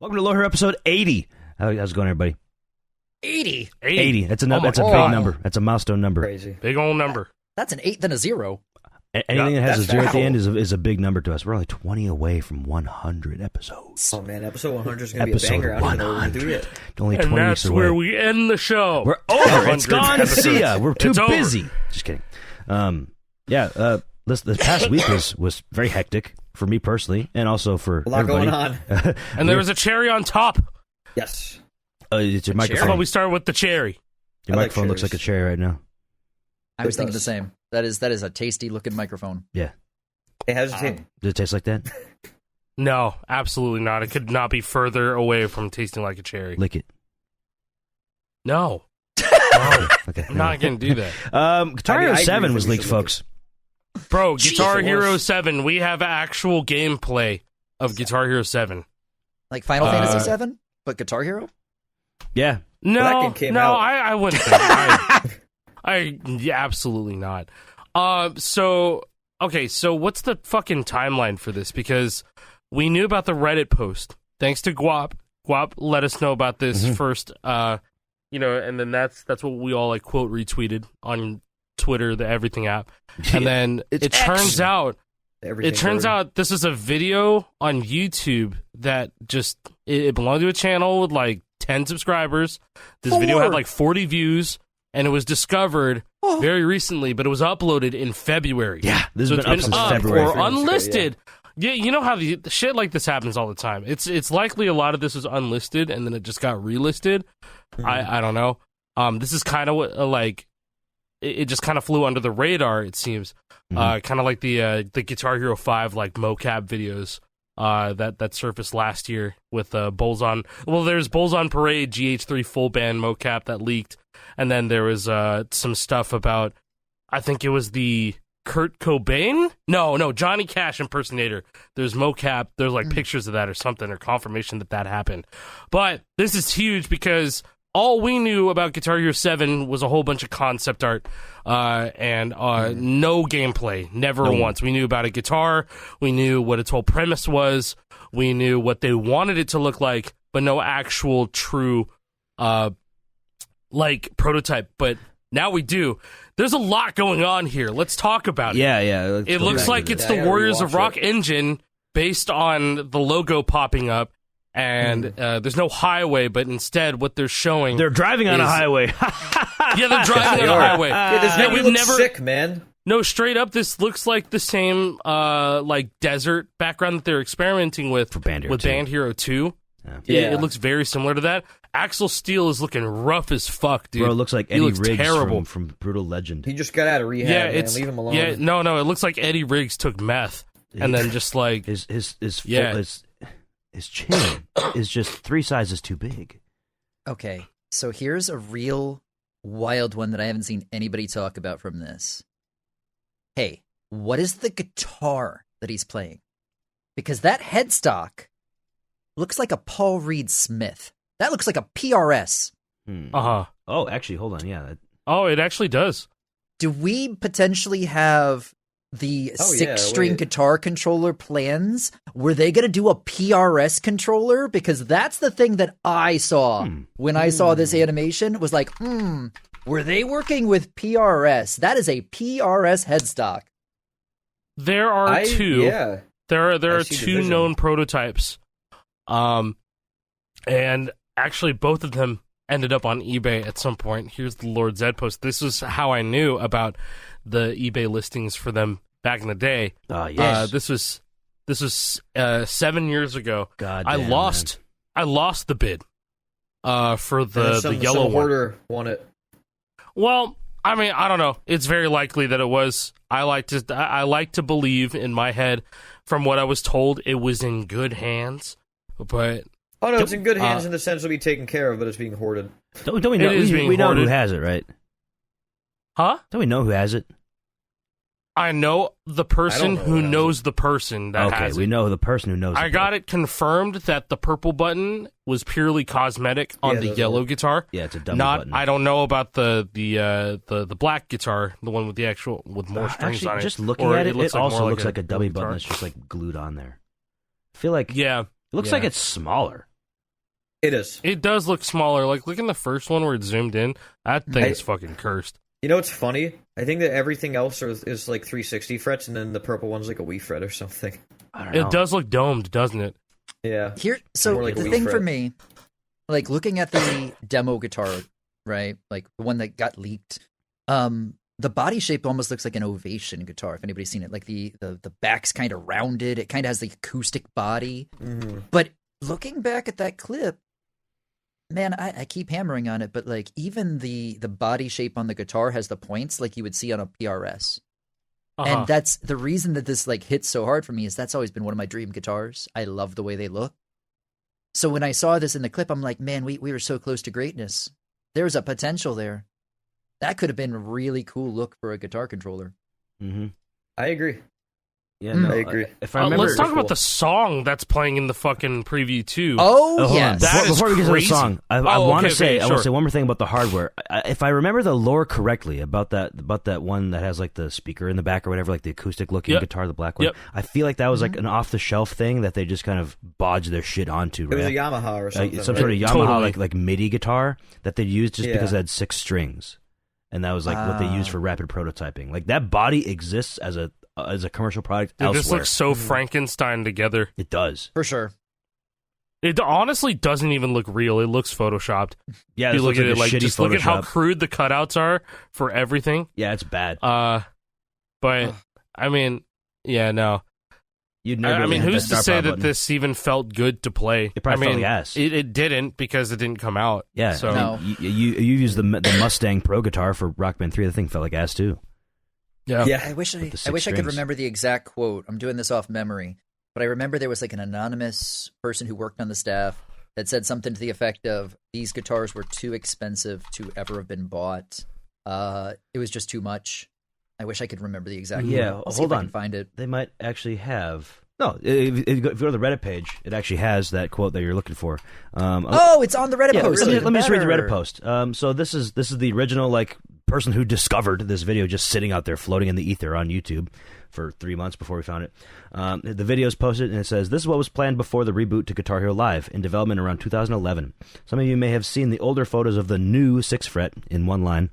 Welcome to Lower episode 80. How's it going, everybody? 80? 80. That's a big number. That's a milestone number. Crazy. Big old number. That's an 8 then a 0. Anything that has a 0 at the wow. end is a big number to us. We're only 20 away from 100 episodes. Oh man, episode 100 is going to be a banger. I don't even know what we're going to do yet. Only 20 And weeks that's away. where we end the show. We're over. It's 100 gone. See ya. We're too It's over. busy. Just kidding. This past week was very hectic for me personally, and also for A lot everybody. going on. And there was a cherry on top. Yes. It's your How microphone. about we start with the cherry? Your I like microphone looks like a cherries. cherry right now. I was It thinking the does. same. That is a tasty looking microphone. Yeah. It has a team. Does it taste like that? No, absolutely not. It could not be further away from tasting like a cherry. Lick it. No. No. Okay. I'm not going to do that. Guitar I Hero agree 7 that was we leaked, should look folks. Bro, Guitar it Hero was. 7, we have actual gameplay of Guitar Hero 7. Like Final Fantasy 7, but Guitar Hero? Yeah. No, that game came no, out. I wouldn't think. Yeah, absolutely not. So what's the fucking timeline for this? Because we knew about the Reddit post. Thanks to Guap. Guap let us know about this first, and then that's what we all like quote retweeted on Twitter, the everything app. And then It's it X. turns out Everything out this is a video on YouTube that just it belonged to a channel with like 10 subscribers. This video had like 40 views, and it was discovered very recently, but it was uploaded in February. Yeah, this has So been it's up been since up February. or unlisted. Yeah, you know how the shit like this happens all the time. It's likely a lot of this was unlisted and then it just got relisted. I don't know. This is kind of what like it just kind of flew under the radar. It seems kind of like the Guitar Hero 5 like mocap videos that surfaced last year with Bulls on. Well, there's Bulls on Parade GH3 full band mocap that leaked, and then there was some stuff about I think it was the Kurt Cobain? No, Johnny Cash impersonator. There's mocap, there's like pictures of that or something, or confirmation that happened. But this is huge because all we knew about Guitar Hero 7 was a whole bunch of concept art and no gameplay, never once. We knew about a guitar, we knew what its whole premise was, we knew what they wanted it to look like, but no actual true like prototype. But now we do. There's a lot going on here. Let's talk about it. Yeah. It looks like it's Yeah, I the gotta Warriors of rewatch Rock it. engine based on the logo popping up, and there's no highway, but instead what they're showing... They're driving on a is- highway. Yeah, they're driving on a highway. Yeah, this Yeah, game we've looks never... sick, man. No, straight up, this looks like the same like desert background that they're experimenting with For Band Hero 2. Band Hero 2. Yeah. It looks very similar to that. Axel Steele is looking rough as fuck, dude. Bro, it looks like He Eddie looks Riggs terrible. from Brutal Legend. He just got out of rehab, Yeah, man. it's Leave him alone. yeah, no, it looks like Eddie Riggs took meth and then just like His Yeah. his chin is just 3 sizes too big. Okay, so here's a real wild one that I haven't seen anybody talk about from this. Hey, what is the guitar that he's playing? Because that headstock looks like a Paul Reed Smith. That looks like a PRS. Oh, actually, hold on. Yeah. Oh, it actually does. Do we potentially have the Oh, yeah, 6-string wait. guitar controller plans? Were they going to do a PRS controller? Because that's the thing that I saw when I saw this animation. Was like, were they working with PRS? That is a PRS headstock. There are two. Yeah. There I are see the two vision. known prototypes. And actually both of them ended up on eBay at some point. Here's the Lord Zed post. This is how I knew about the eBay listings for them back in the day. Yes. This was 7 years ago. God I damn, lost the bid for the Some yellow one. hoarder won it. Well, I mean, I don't know. It's very likely that it was. I like to believe in my head, from what I was told, it was in good hands. But Oh, no, it's in good hands in the sense it'll be taken care of, but it's being hoarded. Don't we know? It is We being know who hoarded. has it, right? huh? Don't we know who has it? I know the person know who who has knows the person that Okay, has we it. know the person who knows. I got it confirmed that the purple button was purely cosmetic on Yeah, the those yellow are- guitar. Yeah, it's a dummy Not, button. I don't know about the black guitar, the one with the actual with more strings Actually, on it. just looking Or at it, looks it also more looks like a dummy real button guitar. that's just like glued on there. I feel like Yeah, it looks yeah. like it's smaller. It is. It does look smaller. Like, look in the first one where it's zoomed in. That thing is fucking cursed. You know what's funny? I think that everything else is like 360 frets, and then the purple one's like a Wii fret or something. I don't know. It does look domed, doesn't it? Yeah. So More like the a Wii thing for fret. me, like looking at the demo guitar, right? Like the one that got leaked, the body shape almost looks like an Ovation guitar. If anybody's seen it, like the back's kind of rounded. It kind of has the acoustic body. Mm-hmm. But looking back at that clip, man, I keep hammering on it, but like even the body shape on the guitar has the points like you would see on a PRS. And that's the reason that this like hits so hard for me is that's always been one of my dream guitars. I love the way they look. So when I saw this in the clip, I'm like, man, we were so close to greatness. There's a potential there. That could have been a really cool look for a guitar controller. Mm-hmm. I agree. Yeah, no, I agree. If I remember, let's talk about the song that's playing in the fucking preview too. Oh, hold on. yes. That is Before we get to the crazy. song, I Oh, want to okay, say okay, I want to sure. say one more thing about the hardware. If I remember the lore correctly about that one that has like the speaker in the back or whatever, like the acoustic looking Yep. guitar, the black one. Yep. I feel like that was like an off the shelf thing that they just kind of bodged their shit onto. It was a right? Yamaha or something. Some right? sort of Yamaha Totally. like MIDI guitar that they used just because Yeah. it had 6 strings, and that was like what they used for rapid prototyping. Like that body exists as a commercial product Dude, elsewhere. this looks so Frankenstein together. It does. For sure. It honestly doesn't even look real. It looks photoshopped. Yeah, You this look looks at like it a like shitty just look at how Photoshop. crude the cutouts are for everything. Yeah, it's bad. But I mean, yeah, no. You'd never. I mean, hit who's to start say power that button. this even felt good to play? It probably I felt mean, like ass. It didn't because it didn't come out. Yeah, So No. you used the Mustang Pro guitar for Rock Band 3. The thing felt like ass too. yeah. Yeah. I wish the I 6 could strings. remember the exact quote. I'm doing this off memory, but I remember there was like an anonymous person who worked on the staff that said something to the effect of these guitars were too expensive to ever have been bought. It was just too much. I wish I could remember the exact Yeah, quote. I'll see hold if I on. can find it. They might actually have. No, if you go to the Reddit page, it actually has that quote that you're looking for. Oh, it's on the Reddit yeah, post. let me just read the Better. Reddit post. So this is the original like person who discovered this video just sitting out there floating in the ether on YouTube for 3 months before we found it. The video is posted and it says, "This is what was planned before the reboot to Guitar Hero Live in development around 2011. Some of you may have seen the older photos of the new 6 fret in one line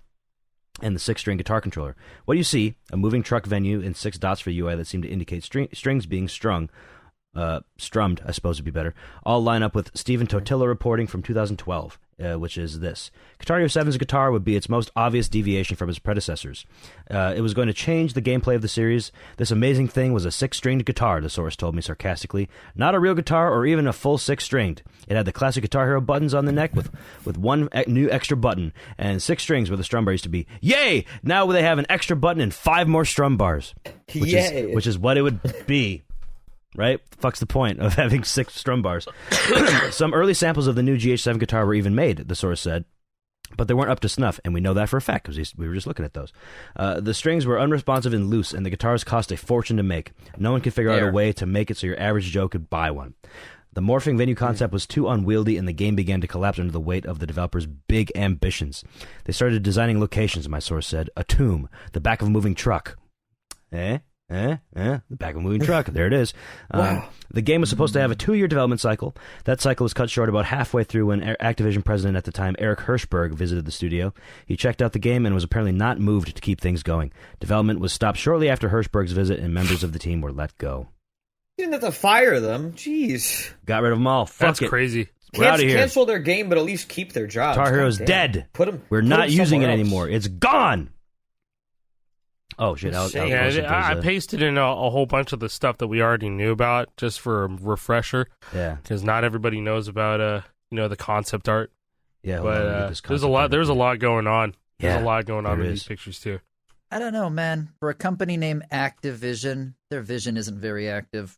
and the 6-string guitar controller. What you see, a moving truck venue and 6 dots for UI that seem to indicate strings being strummed, I suppose would be better, all line up with Stephen Totilo reporting from 2012, which is this. Guitar Hero 7's guitar would be its most obvious deviation from its predecessors. It was going to change the gameplay of the series. This amazing thing was a 6-stringed guitar, the source told me sarcastically. Not a real guitar or even a full 6-stringed. It had the classic Guitar Hero buttons on the neck with one new extra button and 6 strings where the strum bar used to be. Yay! Now they have an extra button and 5 more strum bars, which is what it would be. Right? Fuck's the point of having 6 strum bars. Some early samples of the new GH7 guitar were even made, the source said, but they weren't up to snuff, and we know that for a fact because we were just looking at those. The strings were unresponsive and loose, and the guitars cost a fortune to make. No one could figure out a way to make it so your average Joe could buy one. The morphing venue concept was too unwieldy, and the game began to collapse under the weight of the developers' big ambitions. They started designing locations, my source said. A tomb, the back of a moving truck. The back of a moving truck. There it is. Wow. The game was supposed to have a 2-year development cycle. That cycle was cut short about halfway through when Activision president at the time, Eric Hirschberg, visited the studio. He checked out the game and was apparently not moved to keep things going. Development was stopped shortly after Hirschberg's visit, and members of the team were let go. You didn't have to fire them. Jeez. Got rid of them all. Fuck That's it. crazy. We're out of here. Cancel their game, but at least keep their jobs. Guitar Hero's God damn. dead. Put them. We're not using it anymore. It's gone. Oh shit! I'll Insane. post it. Yeah, I pasted in a whole bunch of the stuff that we already knew about just for a refresher Yeah, because not everybody knows about the concept art. yeah. hold on, let me get But this there's a concept lot. art There's a here. lot going on. There's Yeah, a lot going on there in is. these pictures too. I don't know, man. For a company named Activision, their vision isn't very active.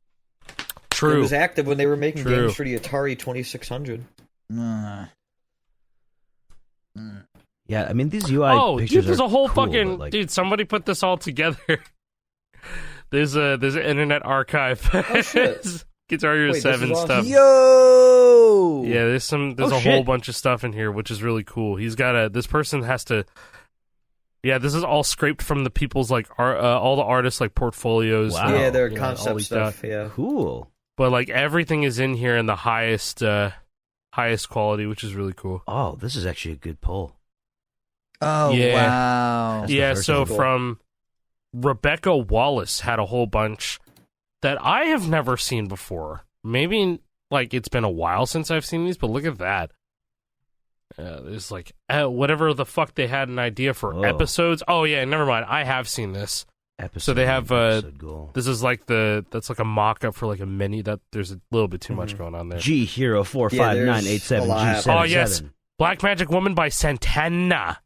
It True. was active when they were making True. games for the Atari 2600. Yeah, I mean these UI Oh, pictures dude, there's are a whole cool, fucking but, like, dude. Somebody put this all together. there's an internet archive. Oh, shit. Guitar Hero Wait, this 7 is awesome. stuff. Yo! Yeah, there's Oh, a whole shit. bunch of stuff in here, which is really cool. He's got this person has to. Yeah, this is all scraped from the people's like all the artists like portfolios. Wow. Yeah, their all concept leaked stuff. out. Yeah. Cool. But like everything is in here in the highest highest quality, which is really cool. Oh, this is actually a good poll. Oh, Yeah. wow. That's the Yeah, first so one. from Rebecca Wallace had a whole bunch that I have never seen before. Maybe like it's been a while since I've seen these, but look at that. There's like whatever the fuck they had an idea for Whoa. episodes. Oh yeah, never mind. I have seen this. Episode, So they have, episode goal. This is like that's like a mock-up for like a mini. That there's a little bit too much going on there. G Hero 45987 Yeah, there's a lot G77. Oh yes, Black Magic Woman by Santana.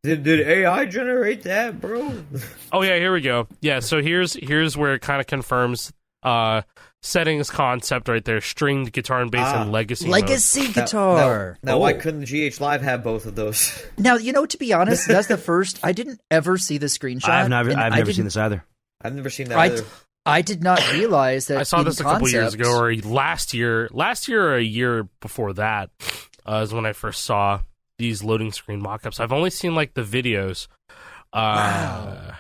Did AI generate that, bro? Oh yeah, here we go. Yeah, so here's where it kind of confirms settings concept right there: stringed guitar and bass and legacy. Mode. Legacy guitar. Now, why couldn't GH Live have both of those? Now, to be honest, that's the first. I didn't ever see the screenshot. I've and never seen this either. I've never seen that either. I did not realize that. I saw in this a couple years concept- ago, or last year or a year before that is when I first saw these loading screen mock-ups. I've only seen like the videos. Wow.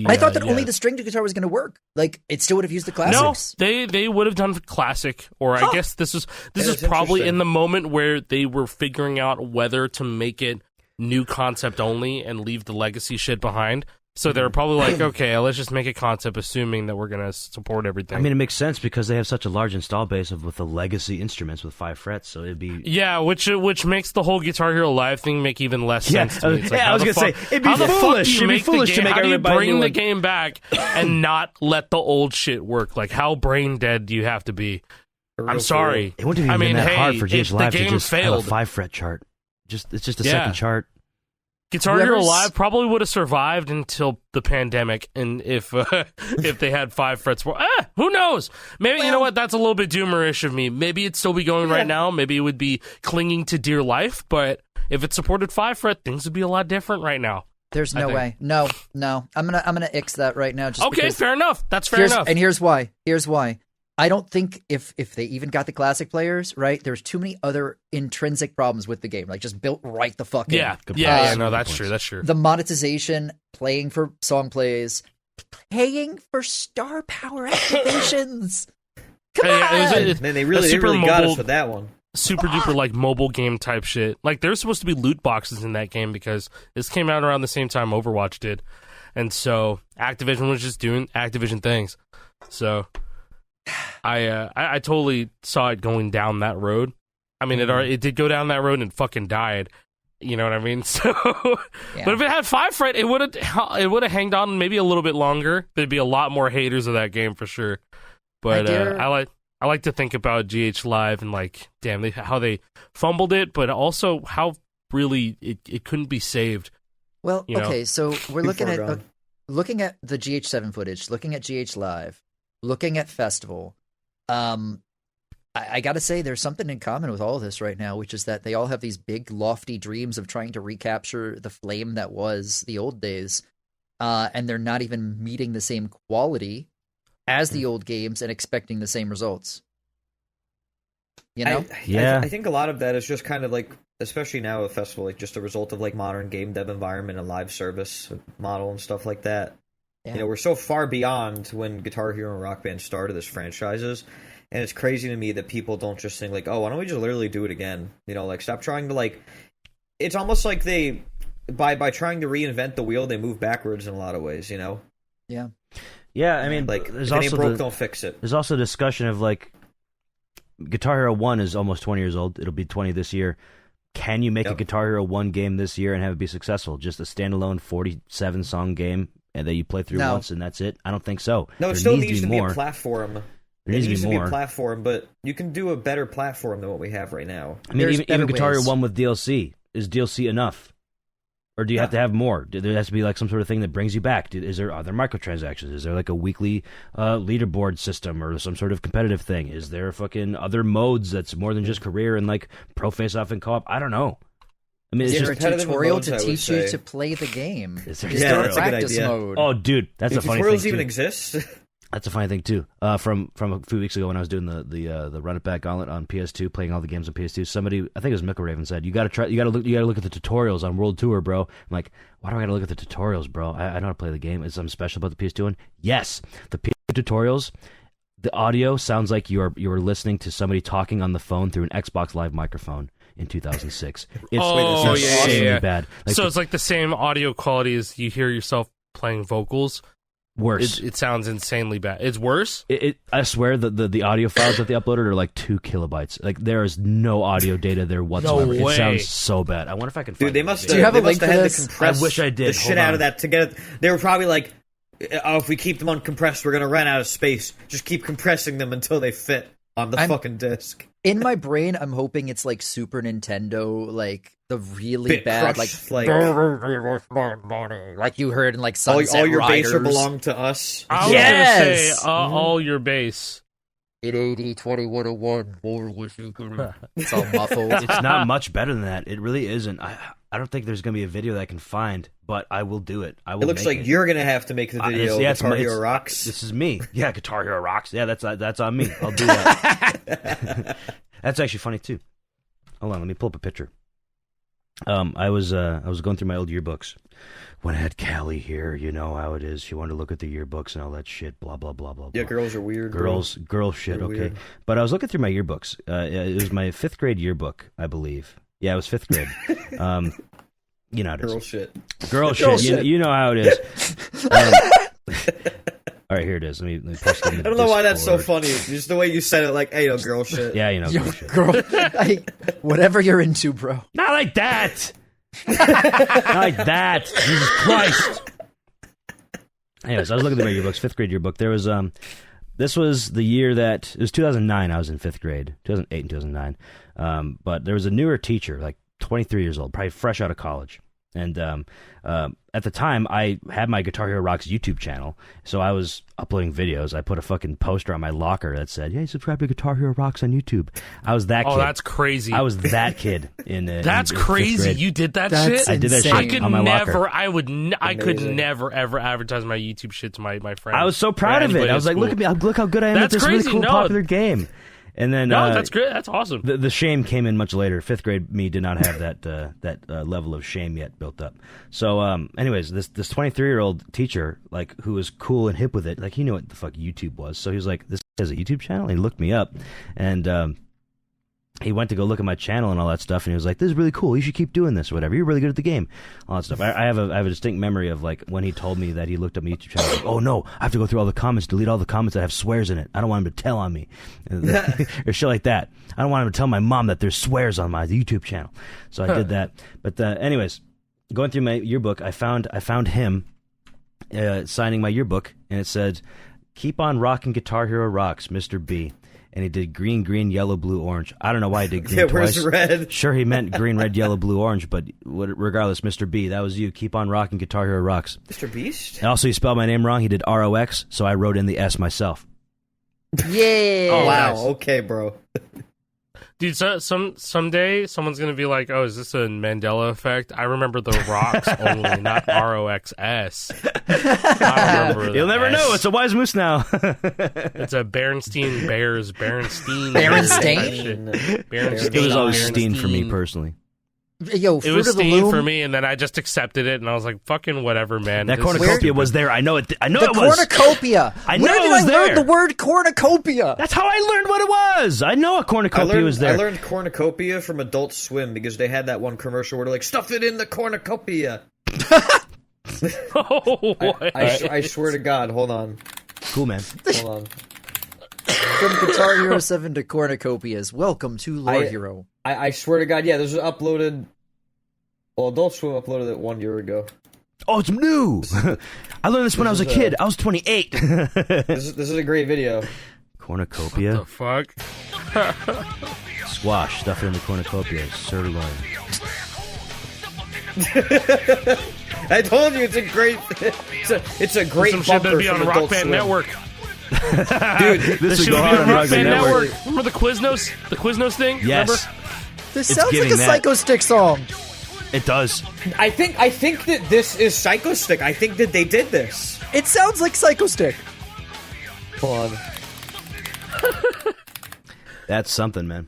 I thought that only the stringed guitar was going to work. Like, it still would have used the classics. No, they would have done classic, or I guess this is probably interesting. in the moment where they were figuring out whether to make it new concept only and leave the legacy shit behind. So they were probably like, okay, let's just make a concept, assuming that we're gonna support everything. I mean, it makes sense because they have such a large install base with the legacy instruments with 5 frets, so it'd be... Yeah, which makes the whole Guitar Hero Live thing make even less sense to me. It's like, I was how the gonna say, fuck- it'd be how the fuck foolish. do you It'd be make the foolish to game- make how do you everybody bring new the one. game back and not let the old shit work? Like, how brain dead do you have to be? I'm sorry. It wouldn't have I even mean, been that hey, hard for if GH the Live to game just failed- have a 5 fret chart. It's just a Yeah. second chart. Guitar Hero Whoever's- Live probably would have survived until the pandemic, and if they had 5 frets more, who knows? Maybe you know what? That's a little bit doomerish of me. Maybe it'd still be going right now. Maybe it would be clinging to dear life. But if it supported 5 fret, things would be a lot different right now. There's I no think. way. No. I'm gonna ix that right now. Just Okay, because fair enough. That's fair enough. And here's why. I don't think if they even got the classic players, right, there's too many other intrinsic problems with the game. Like, just built right the fuck in. yeah, Good yeah, points. yeah. No, Good that's points. true. That's true. The monetization, playing for song plays, paying for star power activations. Come Yeah, on! it was a- Man, they really super got us mobile- with that one. Super duper like mobile game type shit. Like there's supposed to be loot boxes in that game because this came out around the same time Overwatch did, and so Activision was just doing Activision things. So I totally saw it going down that road. I mean, it did go down that road and fucking died. You know what I mean? So, Yeah. but if it had 5 fret, it would have hanged on maybe a little bit longer. There'd be a lot more haters of that game for sure. But I like to think about GH Live and like, damn, how they fumbled it, but also how really it couldn't be saved. Well, you know. okay, so we're Too looking far at gone. looking at the GH7 footage, looking at GH Live, looking at Festival. I got to say, there's something in common with all of this right now, which is that they all have these big, lofty dreams of trying to recapture the flame that was the old days, and they're not even meeting the same quality as the old games and expecting the same results. You know? Yeah. I think a lot of that is just kind of like, especially now with Festival, like just a result of like modern game dev environment and live service model and stuff like that. Yeah. You know, we're so far beyond when Guitar Hero and Rock Band started as franchises, and it's crazy to me that people don't just think like, oh, why don't we just literally do it again? You know, like stop trying to like. It's almost like they, by trying to reinvent the wheel, they move backwards in a lot of ways. You know, Yeah. Yeah, I mean, like there's if it ain't also broke, don't fix it. there's also discussion of like Guitar Hero 1 is almost 20 years old. It'll be 20 this year. Can you make a Yep. Guitar Hero 1 game this year and have it be successful? Just a standalone 47-song game and that you play through No. once and that's it? I don't think so. No, it There still needs needs to to be be more. a platform. There It needs needs to to be be more. a platform, but you can do a better platform than what we have right now. I mean, There's even better Guitar Hero ways. 1 with DLC. Is DLC enough? Or do you have to have more? There has to be like some sort of thing that brings you back. Is there other microtransactions? Is there like a weekly leaderboard system or some sort of competitive thing? Is there fucking other modes that's more than just career and like pro face-off and co-op? I don't know. I mean, it's Is there just... a repetitive tutorial modes, to I would teach you say. to play the game? Is there Is Yeah, there a that's a good practice idea. mode? Oh, dude, that's Do a funny tutorials thing even too. exist? That's a funny thing too. From a few weeks ago when I was doing the Run It Back Gauntlet on PS2, playing all the games on PS2, somebody, I think it was Mickle Raven, said you gotta look at the tutorials on World Tour, bro. I'm like, why do I gotta look at the tutorials, bro? I know how to play the game. Is something special about the PS2 one? Yes, the PS2 tutorials. the audio sounds like you are listening to somebody talking on the phone through an Xbox Live microphone in 2006. It's insanely bad. Like, so it's like the same audio quality as you hear yourself playing vocals. Worse. It sounds insanely bad. It's worse? I swear the audio files that they uploaded are like 2 kilobytes. Like, there is no audio data there whatsoever. No way. It sounds so bad. I wonder if I can find Dude, they it. must. Do you have they a link must have for had this? to compress I wish I did. the shit Hold out on. of that to get it. They were probably like, "Oh, if we keep them uncompressed, we're gonna run out of space. Just keep compressing them until they fit on the fucking disc." In my brain, I'm hoping it's like Super Nintendo, like the really Bit bad, crushed, like you heard in like all Sunset your Riders. bass belong to us. I was Yes! going to say, all your bass. 880 2101 more wish you could. It's all muffled. It's not much better than that. It really isn't. I don't think there's going to be a video that I can find, but I will do it. I will. It looks like you're gonna have to make the video. it's Guitar my- Hero Rocks. This is me. Yeah, Guitar Hero Rocks. Yeah, that's on me. I'll do that. That's actually funny too. Hold on, let me pull up a picture. I was going through my old yearbooks when I had Callie here. You know how it is. She wanted to look at the yearbooks and all that shit. Blah blah blah blah. Yeah, blah. girls are weird. bro. Girl shit. They're Okay, weird. but I was looking through my yearbooks. It was my 5th grade yearbook, I believe. Yeah, it was 5th grade. You know how it is. Girl shit. Girl Girl shit. shit. You know how it is. All right, here it is. Let me post it in the I don't know why that's so Discord. funny. Just the way you said it, like, "Hey, no, girl shit." Yeah, you know, Yo, girl shit. girl, whatever you're into, bro. Not like that. Not like that. Jesus Christ. Anyways, I was looking at my yearbooks, 5th grade yearbook. There was this was the year that it was 2009. I was in 5th grade, 2008 and 2009. But there was a newer teacher, like 23 years old, probably fresh out of college. And at the time, I had my Guitar Hero Rocks YouTube channel, so I was uploading videos. I put a fucking poster on my locker that said, "Hey, subscribe to Guitar Hero Rocks on YouTube." I was that kid. Oh, that's crazy. I was that kid in That's in fifth crazy. grade. You did that That's shit? I did that shit insane. I could on my never. locker. I could Amazing. never ever advertise my YouTube shit to my friends. I was so proud or of it. anybody I was at like, "Look at school. me! Look how good I am at That's this really crazy. cool, No. popular game." And then No, that's great. That's awesome. The shame came in much later. 5th grade me did not have that level of shame yet built up. So, anyways, this 23-year-old teacher, like, who was cool and hip with it, like, he knew what the fuck YouTube was. So he was like, "This has a YouTube channel?" And he looked me up, and he went to go look at my channel and all that stuff, and he was like, "This is really cool. You should keep doing this or whatever. You're really good at the game." All that stuff. I have a distinct memory of, like, when he told me that he looked up my YouTube channel. I was like, "Oh no, I have to go through all the comments, delete all the comments that have swears in it. I don't want him to tell on me," or shit like that. I don't want him to tell my mom that there's swears on my YouTube channel. So I did that. But anyways, going through my yearbook, I found him signing my yearbook, and it said, "Keep on rocking Guitar Hero Rocks, Mr. B." And he did green, green, yellow, blue, orange. I don't know why he did green Yeah, twice. where's red? Sure, he meant green, red, yellow, blue, orange, but regardless, Mr. B, that was you. Keep on rocking Guitar Hero Rocks. Mr. Beast? And also, he spelled my name wrong. He did ROX, so I wrote in the S myself. Yeah. Oh, wow. nice. Okay, bro. Dude, someday someone's gonna be like, "Oh, is this a Mandela effect?" I remember the rocks only, not ROXS. I remember the You'll never S. know. It's a wise moose now. It's a Berenstein Bears. Berenstein. Berenstain? Berenstain. It was always Berenstain. Steen for me personally. Yo, It Fruit was of the Steen Loom. for me, and then I just accepted it, and I was like, "Fucking whatever, man." That This is cornucopia stupid. was there. I know it. I know The it was. cornucopia. I Where know did it was I learn there. the word cornucopia? That's how I learned what it was. I know a cornucopia was there. I learned cornucopia from Adult Swim because they had that one commercial where they're like, "Stuff it in the cornucopia." Oh, what? I swear to God. Hold on. Cool, man. Hold on. From Guitar Hero 7 to cornucopias. Welcome to Lore Hero. I swear to God. Yeah, this was uploaded. Well, Adult Swim uploaded it 1 year ago. Oh, it's new. I learned this when I was a is, kid. I was 28. This is a great video. Cornucopia. The fuck? Squash. Stuff it in the cornucopia. Sirloin. I told you it's a great. It's a great Some shit bumper that'd be from on Rock Adult Band Swim. Network. Dude, This This would shit go would be on on Rock Band Network. Network. Remember the Quiznos? The Quiznos thing? Yes. Remember? This It's sounds like giving a that. Psycho Stick song. It does. I think that this is Psycho Stick. I think that they did this. It sounds like Psycho Stick. Hold on. That's something, man.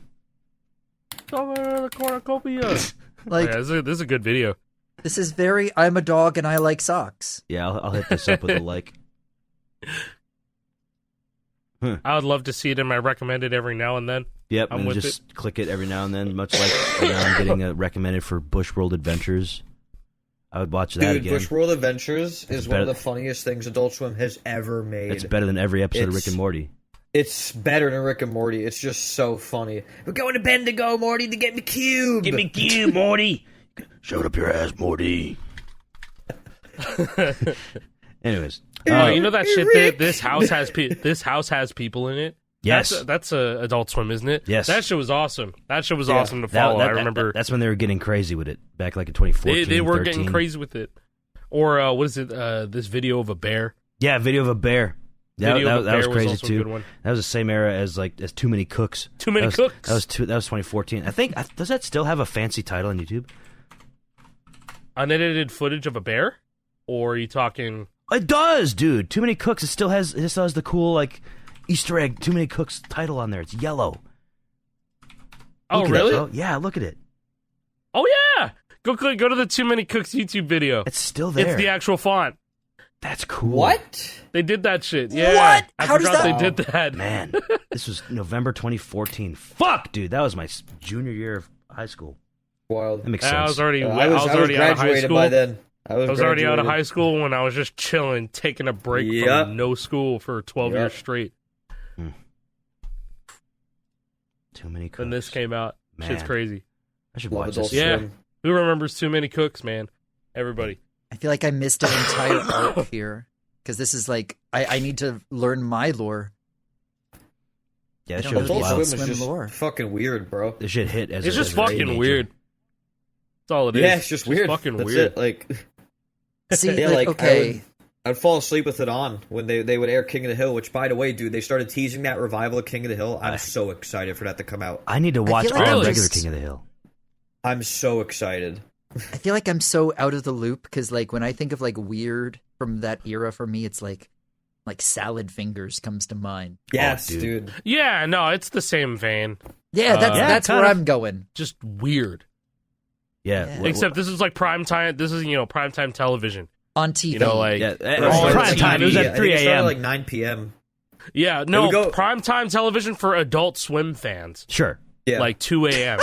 Somewhere in the cornucopia. Like, Yeah, this is a good video. this is very, I'm a dog and I like socks. Yeah, I'll hit this up with a like. I would love to see it in my recommended every now and then. Yep, I'm and with just click it every now and then, much like right now I'm getting recommended for Bushworld Adventures. I would watch that Dude, again. Bushworld Adventures is one better- of the funniest things Adult Swim has ever made. It's better than every episode of Rick and Morty. It's better than Rick and Morty. It's just so funny. We're going to Bendigo, Morty, to get me cube. Give me cube, Morty. Shut up your ass, Morty. Anyways, Oh, you know that shit Rick. that this house has people in it? Yes. That's a Adult Swim, isn't it? Yes. That shit was awesome. That shit was Yeah. awesome to follow. I remember that's when they were getting crazy with it back like in 2014. they were 13. getting crazy with it. Or what is it? This video of a bear. Yeah, video of a bear. That Video of a was bear crazy also a too. good one. That was the same era as Too Many Cooks. Too Many Cooks. That was 2014. I think does that still have a fancy title on YouTube? Unedited footage of a bear? Or are you talking? It does, dude. Too Many Cooks. It still has the cool like Easter egg Too Many Cooks title on there. It's yellow. Oh, Look at really? it, bro. Yeah, look at it. Oh yeah. Go to the Too Many Cooks YouTube video. It's still there. It's the actual font. That's cool. What? They did that shit. Yeah. What? I How does forgot that- they did that. Man, this was November 2014. Fuck, dude. That was my junior year of high school. Wild. That makes I sense. was already I was already out of high graduated school. by then. I was already out of graduated. high school when I was just chilling, taking a break Yep. from no school for 12 Yep. years straight. Too Many Cooks. When this came out, shit's Man. crazy. I should Love watch Adult this. Yeah. Swim. Who remembers Too Many Cooks, man? Everybody. I feel like I missed an entire arc here because this is like I need to learn my lore. Yeah, I that don't shit know was Adult Wild. Swim wild. is just lore. fucking weird, bro. This shit hit as It's a, just as a fucking teenager. weird. That's all it is. Yeah, it's just weird. fucking That's weird. It. Like, See, yeah, like, okay, I'd fall asleep with it on when they would air King of the Hill. Which, by the way, dude, they started teasing that revival of King of the Hill. I'm so excited for that to come out. I need to watch feel like all I'm regular just- King of the Hill. I'm so excited. I feel like I'm so out of the loop because like when I think of like weird from that era for me, it's like Salad Fingers comes to mind. Yes, dude. dude. Yeah, no, it's the same vein. Yeah, Yeah, that's kind where of. I'm going. Just weird. Yeah. Yeah. Except this is like prime time. This is, prime time television. On TV. You know, like, yeah, It all started prime like time. It was 9 at I 3 think it started a.m. like 9 p.m. yeah, we no, go- prime time television for Adult Swim fans. Sure. Yeah, Like 2 a.m.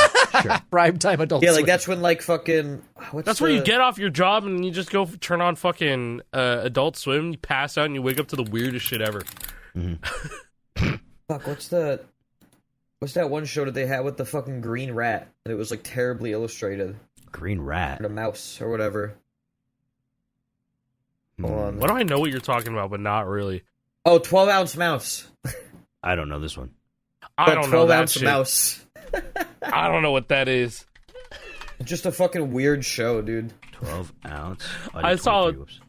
Primetime adult. yeah, like Swim. that's when like fucking. What's That's where you get off your job and you just go turn on fucking Adult Swim. You pass out and you wake up to the weirdest shit ever. Fuck, what's that one show that they had with the fucking green rat? And it was like terribly illustrated. Green Rat. Or the mouse or whatever. Hold on. What do I know what you're talking about, but not really. Oh, 12-ounce mouse. I don't know this one. I don't know that 12-ounce shit. mouse. I don't know what that is. Just a fucking weird show, dude. 12 ounce. I saw it. Whoops.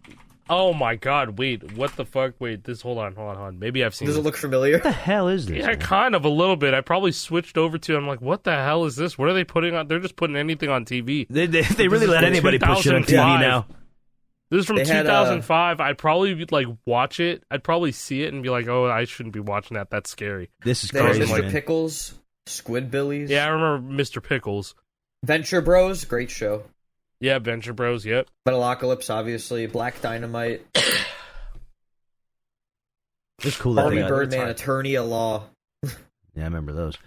Oh my god, wait, what the fuck? Wait, hold on. Maybe I've seen Does it this. look familiar? What the hell is this? Yeah, man? kind of a little bit. I probably switched over to. I'm like, what the hell is this? What are they putting on? They're just putting anything on TV. They really is let from anybody put shit on TV 2005. now. This is from They had, 2005. I'd probably like watch it. I'd probably see it and be like, oh, I shouldn't be watching that. That's scary. This is They had crazy, Mr. man. Pickles, Squidbillies. Yeah, I remember Mr. Pickles. Venture Bros, great show. Yeah, Venture Bros. Yep. Metalocalypse, obviously. Black Dynamite. It's cool that they Harvey got. Birdman, Attorney at Law. Yeah, I remember those.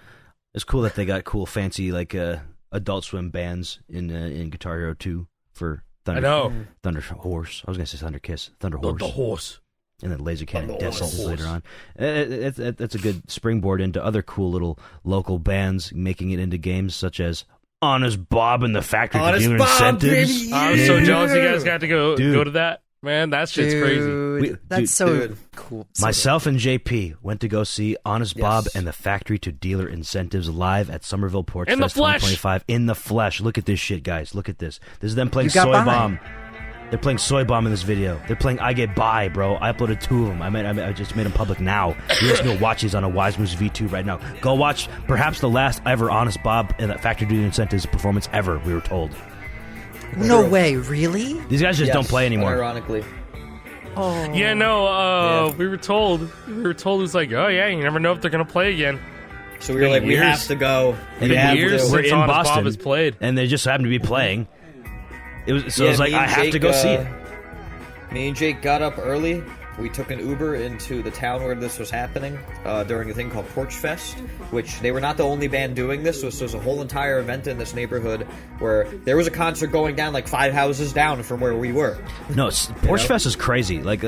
It's cool that they got cool, fancy like Adult Swim bands in Guitar Hero 2 for Thunder. I know. Thunder Horse. I was gonna say Thunder Kiss. Thunder Horse. The horse. And then Laser Cannon Thunder Death Horse. Souls later on. That's a good springboard into other cool little local bands making it into games such as Honest Bob and the Factory to Honest Dealer Bob, Incentives. baby, I'm so Yeah. jealous you guys got to go Dude. to that. Man, that shit's crazy. Dude, that's dude, so dude. cool. So Myself and JP went to go see Honest Yes. Bob and the Factory to Dealer Incentives live at Somerville Porch In the Fest flesh! 2025 in the flesh. Look at this shit, guys. Look at this. This is them playing You got Soy by. Bomb. They're playing Soy Bomb in this video. They're playing I Get By, bro. I uploaded 2 of them. I just made them public now. You guys can go watch these on a Wise Moves V2 right now. Go watch perhaps the last ever Honest Bob and the Factory to Dealer Incentives performance ever, we were told. No way, really? These guys just Yes, don't play anymore. Ironically. Oh, Yeah, no, Yeah. we were told it's like, oh yeah, you never know if they're going to play again. So we were like, we years. have to go. And We been have years to. We're since in Honest Bob Boston. has played. And they just happened to be playing. It was Yeah, like, me I and have to Jake, go see it. Me and Jake got up early we took an Uber into the town where this was happening during a thing called Porch Fest, which they were not the only band doing this. This was a whole entire event in this neighborhood where there was a concert going down like 5 houses down from where we were. No, Porch Fest is crazy. Like,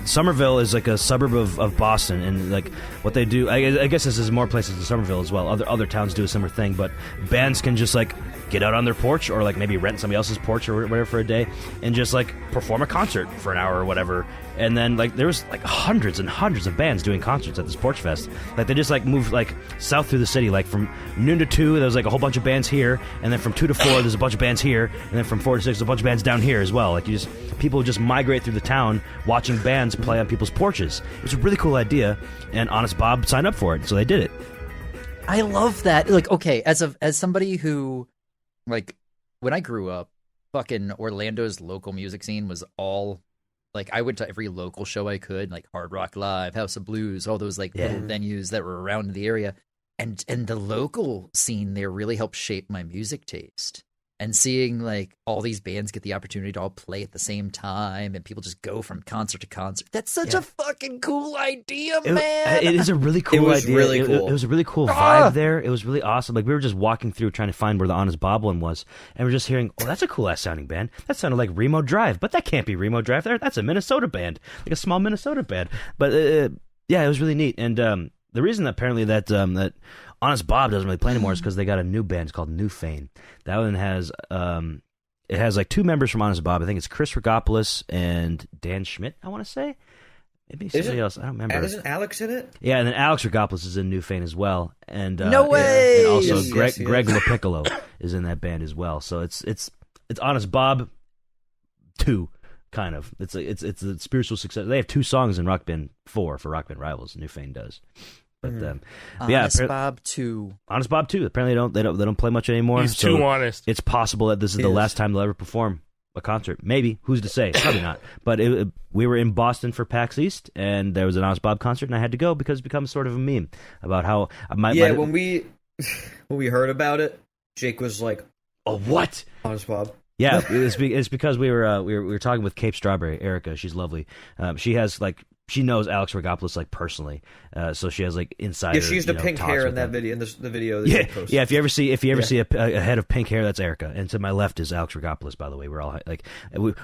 Somerville is like a suburb of Boston, and like what they do, I guess this is more places in Somerville as well. Other towns do a similar thing, but bands can just like get out on their porch, or like maybe rent somebody else's porch or whatever for a day, and just like perform a concert for an hour or whatever. And then like there was like hundreds and hundreds of bands doing concerts at this Porch Fest. Like they just like moved like south through the city, like from noon to 2 there was like a whole bunch of bands here, and then from 2 to 4 there's a bunch of bands here, and then from 4 to 6 there's a bunch of bands down here as well. Like people just migrate through the town watching bands play on people's porches. It was a really cool idea, and Honest Bob signed up for it, so they did it. I love that. Like, okay, as somebody who, like, when I grew up, fucking Orlando's local music scene was all, like, I went to every local show I could, like Hard Rock Live, House of Blues, all those like little venues that were around the area, and the local scene there really helped shape my music taste. And seeing like all these bands get the opportunity to all play at the same time, and people just go from concert to concert—that's such a fucking cool idea, man. It is a really cool idea. Really cool. It was a really cool vibe there. It was really awesome. Like we were just walking through trying to find where the Honest Bob one was, and we're just hearing, "Oh, that's a cool ass sounding band. That sounded like Remo Drive, but that can't be Remo Drive. That's a Minnesota band, like a small Minnesota band." But yeah, it was really neat. And the reason apparently that Honest Bob doesn't really play anymore is because they got a new band. It's called New Fane. That one has it has like 2 members from Honest Bob. I think it's Chris Rogopoulos and Dan Schmidt, I want to say. Maybe somebody else. I don't remember. Isn't Alex in it? Yeah, and then Alex Rogopoulos is in New Fane as well. And no way. And also Yes, Greg LaPiccolo is in that band as well. So it's Honest Bob 2. Kind of. It's a spiritual success. They have 2 songs in Rock Band 4 for Rock Band Rivals. New Fane does. But Honest Bob 2. Honest Bob 2. Apparently they don't play much anymore. He's too honest. It's possible that this is the last time they'll ever perform a concert. Maybe. Who's to say? Probably not. But we were in Boston for PAX East, and there was an Honest Bob concert, and I had to go because it becomes sort of a meme about how when we heard about it, Jake was like, "Oh, what? Honest Bob." Yeah, it's because we were talking with Cape Strawberry, Erica. She's lovely. She knows Alex Rogopoulos like personally, so she has like insider. Yeah, she used the pink hair in that video. In the video, that you posted. Yeah. If you ever see a head of pink hair, that's Erica. And to my left is Alex Rogopoulos. By the way, we're all like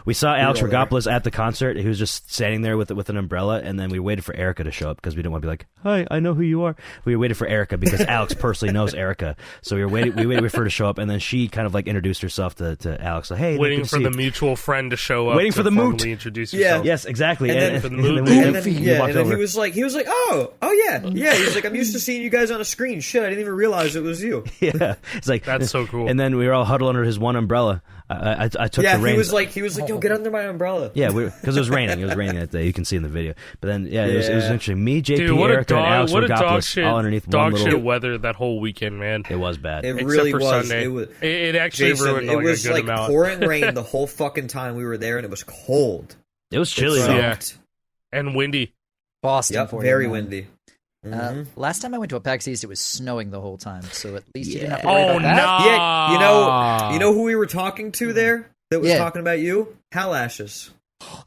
we saw Alex Rogopoulos at the concert. He was just standing there with an umbrella, and then we waited for Erica to show up because we didn't want to be like, "Hi, I know who you are." We waited for Erica because Alex personally knows Erica, so we waited for her to show up, and then she kind of like introduced herself to Alex. Like, hey, waiting for the mutual friend to show up. Waiting for the moot. Introduce yourself. Yes, exactly. And then for the moot. And then he was like, oh yeah. He's like, I'm used to seeing you guys on a screen. Shit, I didn't even realize it was you. Yeah, it's like that's so cool. And then we were all huddled under his one umbrella. I took the reins. He was like, yo, get under my umbrella. Yeah, because it was raining. It was raining that day. You can see in the video. But then, it was interesting. Me, JP, Erica, and Alex Rogopoulos all underneath one little... shit weather that whole weekend, man. It was bad. It really was. Sunday. It actually ruined it was a good like amount. pouring rain the whole fucking time we were there, and it was cold. It was chilly, though. And windy. Boston, very windy. Last time I went to a PAX East, it was snowing the whole time, so at least you didn't have to worry about that. No. Yeah, you know who we were talking to there that was talking about you? Hal Ashes.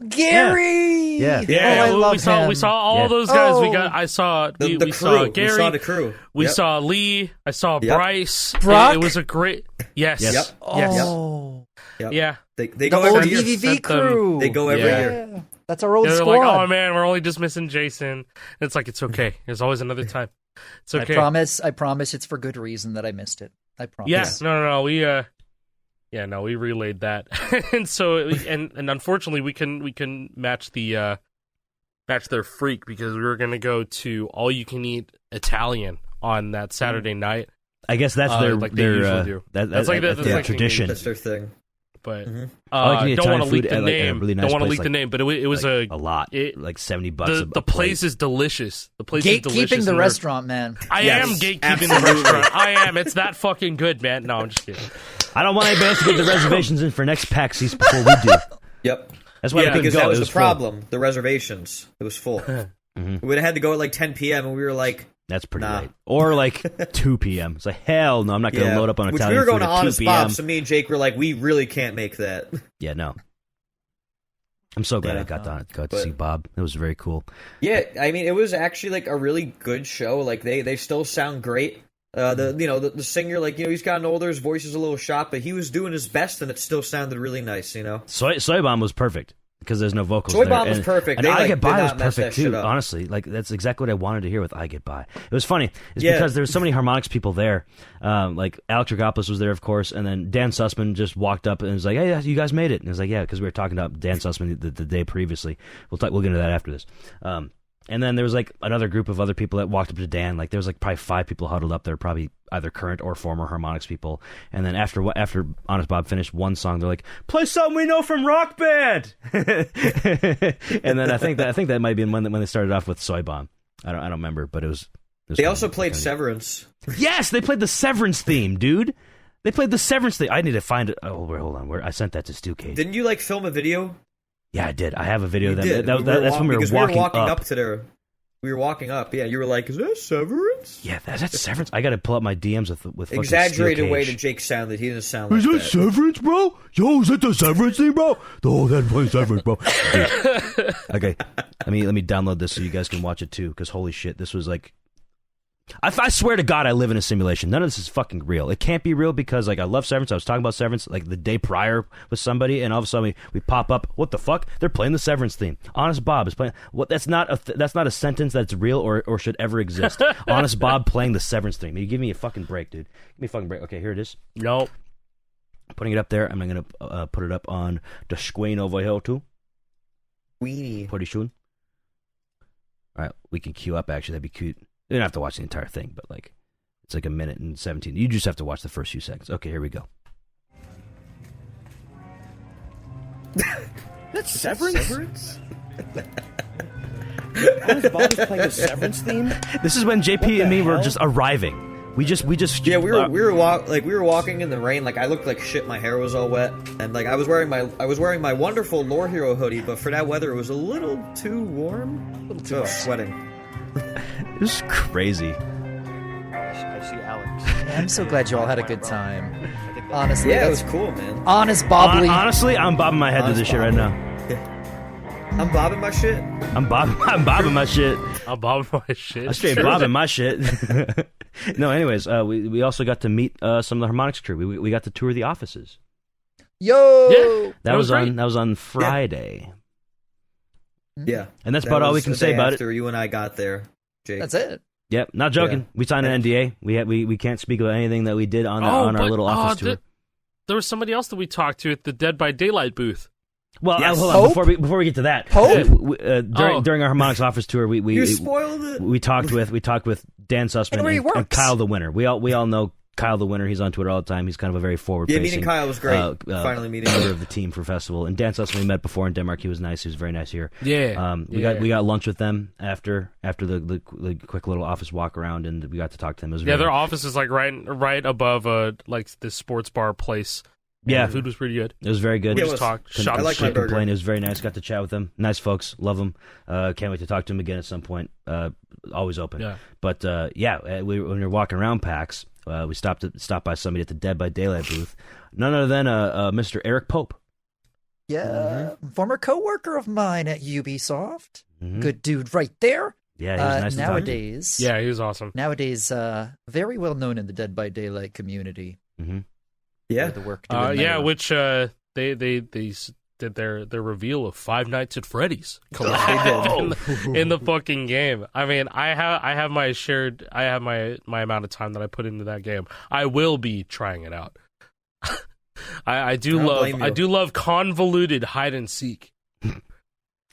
Gary. Yeah. I love him. We saw all those guys. I saw the we crew. saw Gary. We saw the crew. We saw Lee. I saw Bryce. Brock? It was a great. Yes. Yep. Oh. Yep. Yeah. They The go old every year. VVV crew. They go every year. That's our old They're squad. like, oh man, we're only just missing Jason. And it's like, it's okay. There's always another time. It's okay. I promise it's for good reason that I missed it. I promise. Yes. No. We relayed that. And so, and unfortunately we can match their freak because we were going to go to all you can eat Italian on that Saturday night. I guess that's their like they usually do. That's like their tradition. That's their thing. But don't want to leak the like name. Really nice don't want to place, leak the name, but it was a lot, like $70. The place is delicious. The place is delicious. Gatekeeping the restaurant, man. I am gatekeeping the restaurant. I am. It's that fucking good, man. No, I'm just kidding. I don't want anybody else to get the reservations in for next PAX East before we do. Yep. That's why because go. that was the full. Problem. The reservations. It was full. We would have had to go at like 10 p.m. and we were like, that's pretty late. Or like 2 p.m. It's like, hell no, I'm not going to load up on Italian we were going food to at 2 Honest p.m. Bob, so me and Jake were like, we really can't make that. Yeah, no. I'm so glad Yeah, I got to but- see Bob. It was very cool. Yeah, I mean, it was actually like a really good show. Like they still sound great. The singer, like, you know, he's gotten older, his voice is a little shot, but he was doing his best, and it still sounded really nice. You know, Soy Bomb was perfect because there's no vocals. Soy there. Bomb was perfect. And They, I like, Get did By was not mess perfect that shit too. up. Honestly, like that's exactly what I wanted to hear with I Get By. It was funny. It's Yeah. because there was so many harmonics people there. Like Alex Rogopoulos was there, of course, and then Dan Sussman just walked up and was like, "Hey, you guys made it." And it was like, "Yeah," because we were talking about Dan Sussman the day previously. We'll get into that after this. And then there was like another group of other people that walked up to Dan. Like there was like probably 5 people huddled up there, probably either current or former harmonics people. And then after Honest Bob finished one song, they're like, "Play something we know from Rock Band." And then I think that might be when they started off with Soy Bomb. I don't remember, but it was They also played Severance. Yes, they played the Severance theme, dude. They played the Severance theme. I need to find it. Oh, hold on. I sent that to Stu Cage. Didn't you like film a video? Yeah, I did. I have a video You that, did. that's when we were walking up. to there. We were walking up. Yeah, you were like, "Is that Severance?" Yeah, that's Severance. I got to pull up my DMs with fucking Exaggerated Steel way Cage. to Jake sounded. He didn't sound like Is that that. Severance, bro? Yo, is that the Severance thing, bro? Oh, that's funny Severance, bro. Dude. Okay, let me download this so you guys can watch it too. Because holy shit, this was like, I swear to God, I live in a simulation. None of this is fucking real. It can't be real because like I love Severance. I was talking about Severance like the day prior with somebody, and all of a sudden we pop up. What the fuck? They're playing the Severance theme. Honest Bob is playing. What? That's not a sentence that's real or should ever exist. Honest Bob playing the Severance theme. You give me a fucking break, dude. Give me a fucking break. Okay, here it is. Nope. Putting it up there. I'm gonna put it up on the screen over here too. Weenie. Pretty soon. All right, we can queue up. Actually, that'd be cute. You don't have to watch the entire thing, but like, it's like a minute and 17. You just have to watch the first few seconds. Okay, here we go. That's Severance. Honest Bob is playing the Severance theme. This is when JP and me were just arriving. We just Yeah, we were walking in the rain. Like I looked like shit. My hair was all wet, and like I was wearing my wonderful Lore Hero hoodie. But for that weather, it was a little too warm. A little too sweating. It was crazy. I see Alex. I'm so glad you all had a good time. Honestly, Yeah, it that's was cool, man. honest bobbly. Honestly, I'm bobbing my head to this shit right now. I'm bobbing my shit. I'm bobbing my shit. I'm bobbing my shit. I'm straight bobbing my shit. No, anyways, we also got to meet some of the harmonics crew. We got to tour the offices. Yo, Yeah. That was great. on Friday. Yeah, And that's That about all we was can the say day about it. after you and I got there, Jake. that's it. Yep, not joking. Yeah. We signed an NDA. We can't speak about anything that we did on our but- little office tour. There was somebody else that we talked to at the Dead by Daylight booth. Well, Yes. hold Hope? on before we get to that. Hope? During our harmonics office tour, You we spoiled it. we talked with Dan Sussman And where he and works. Kyle the Winner. We all know Kyle the Winner. He's on Twitter all the time. He's kind of a very forward Yeah, facing. meeting Kyle was great. Finally meeting member him. of the team for festival. And Dan Sussman we met before in Denmark. He was nice. He was very nice here. Yeah. We got lunch with them after the quick little office walk around, and we got to talk to them. It was Yeah, very, their office is like right above like this sports bar place. Yeah. The food was pretty good. It was very good. Yeah, it Just was. talked. Couldn't- Shot I like my couldn't burger. complain. It was very nice. Got to chat with them. Nice folks. Love them. Can't wait to talk to them again at some point. Always open. Yeah. But when we were walking around PAX, we stopped by somebody at the Dead by Daylight booth. None other than Mr. Eric Pope. Yeah, former coworker of mine at Ubisoft. Mhm. Good dude, right there. Yeah, he was nice to talk to. Nowadays, Yeah, he was awesome. nowadays, very well known in the Dead by Daylight community. Mhm. Yeah, For the work doing Yeah, there. which they did their reveal of Five Nights at Freddy's in the fucking game. I mean, I have my amount of time that I put into that game. I will be trying it out. I do I don't blame you. love convoluted hide and seek.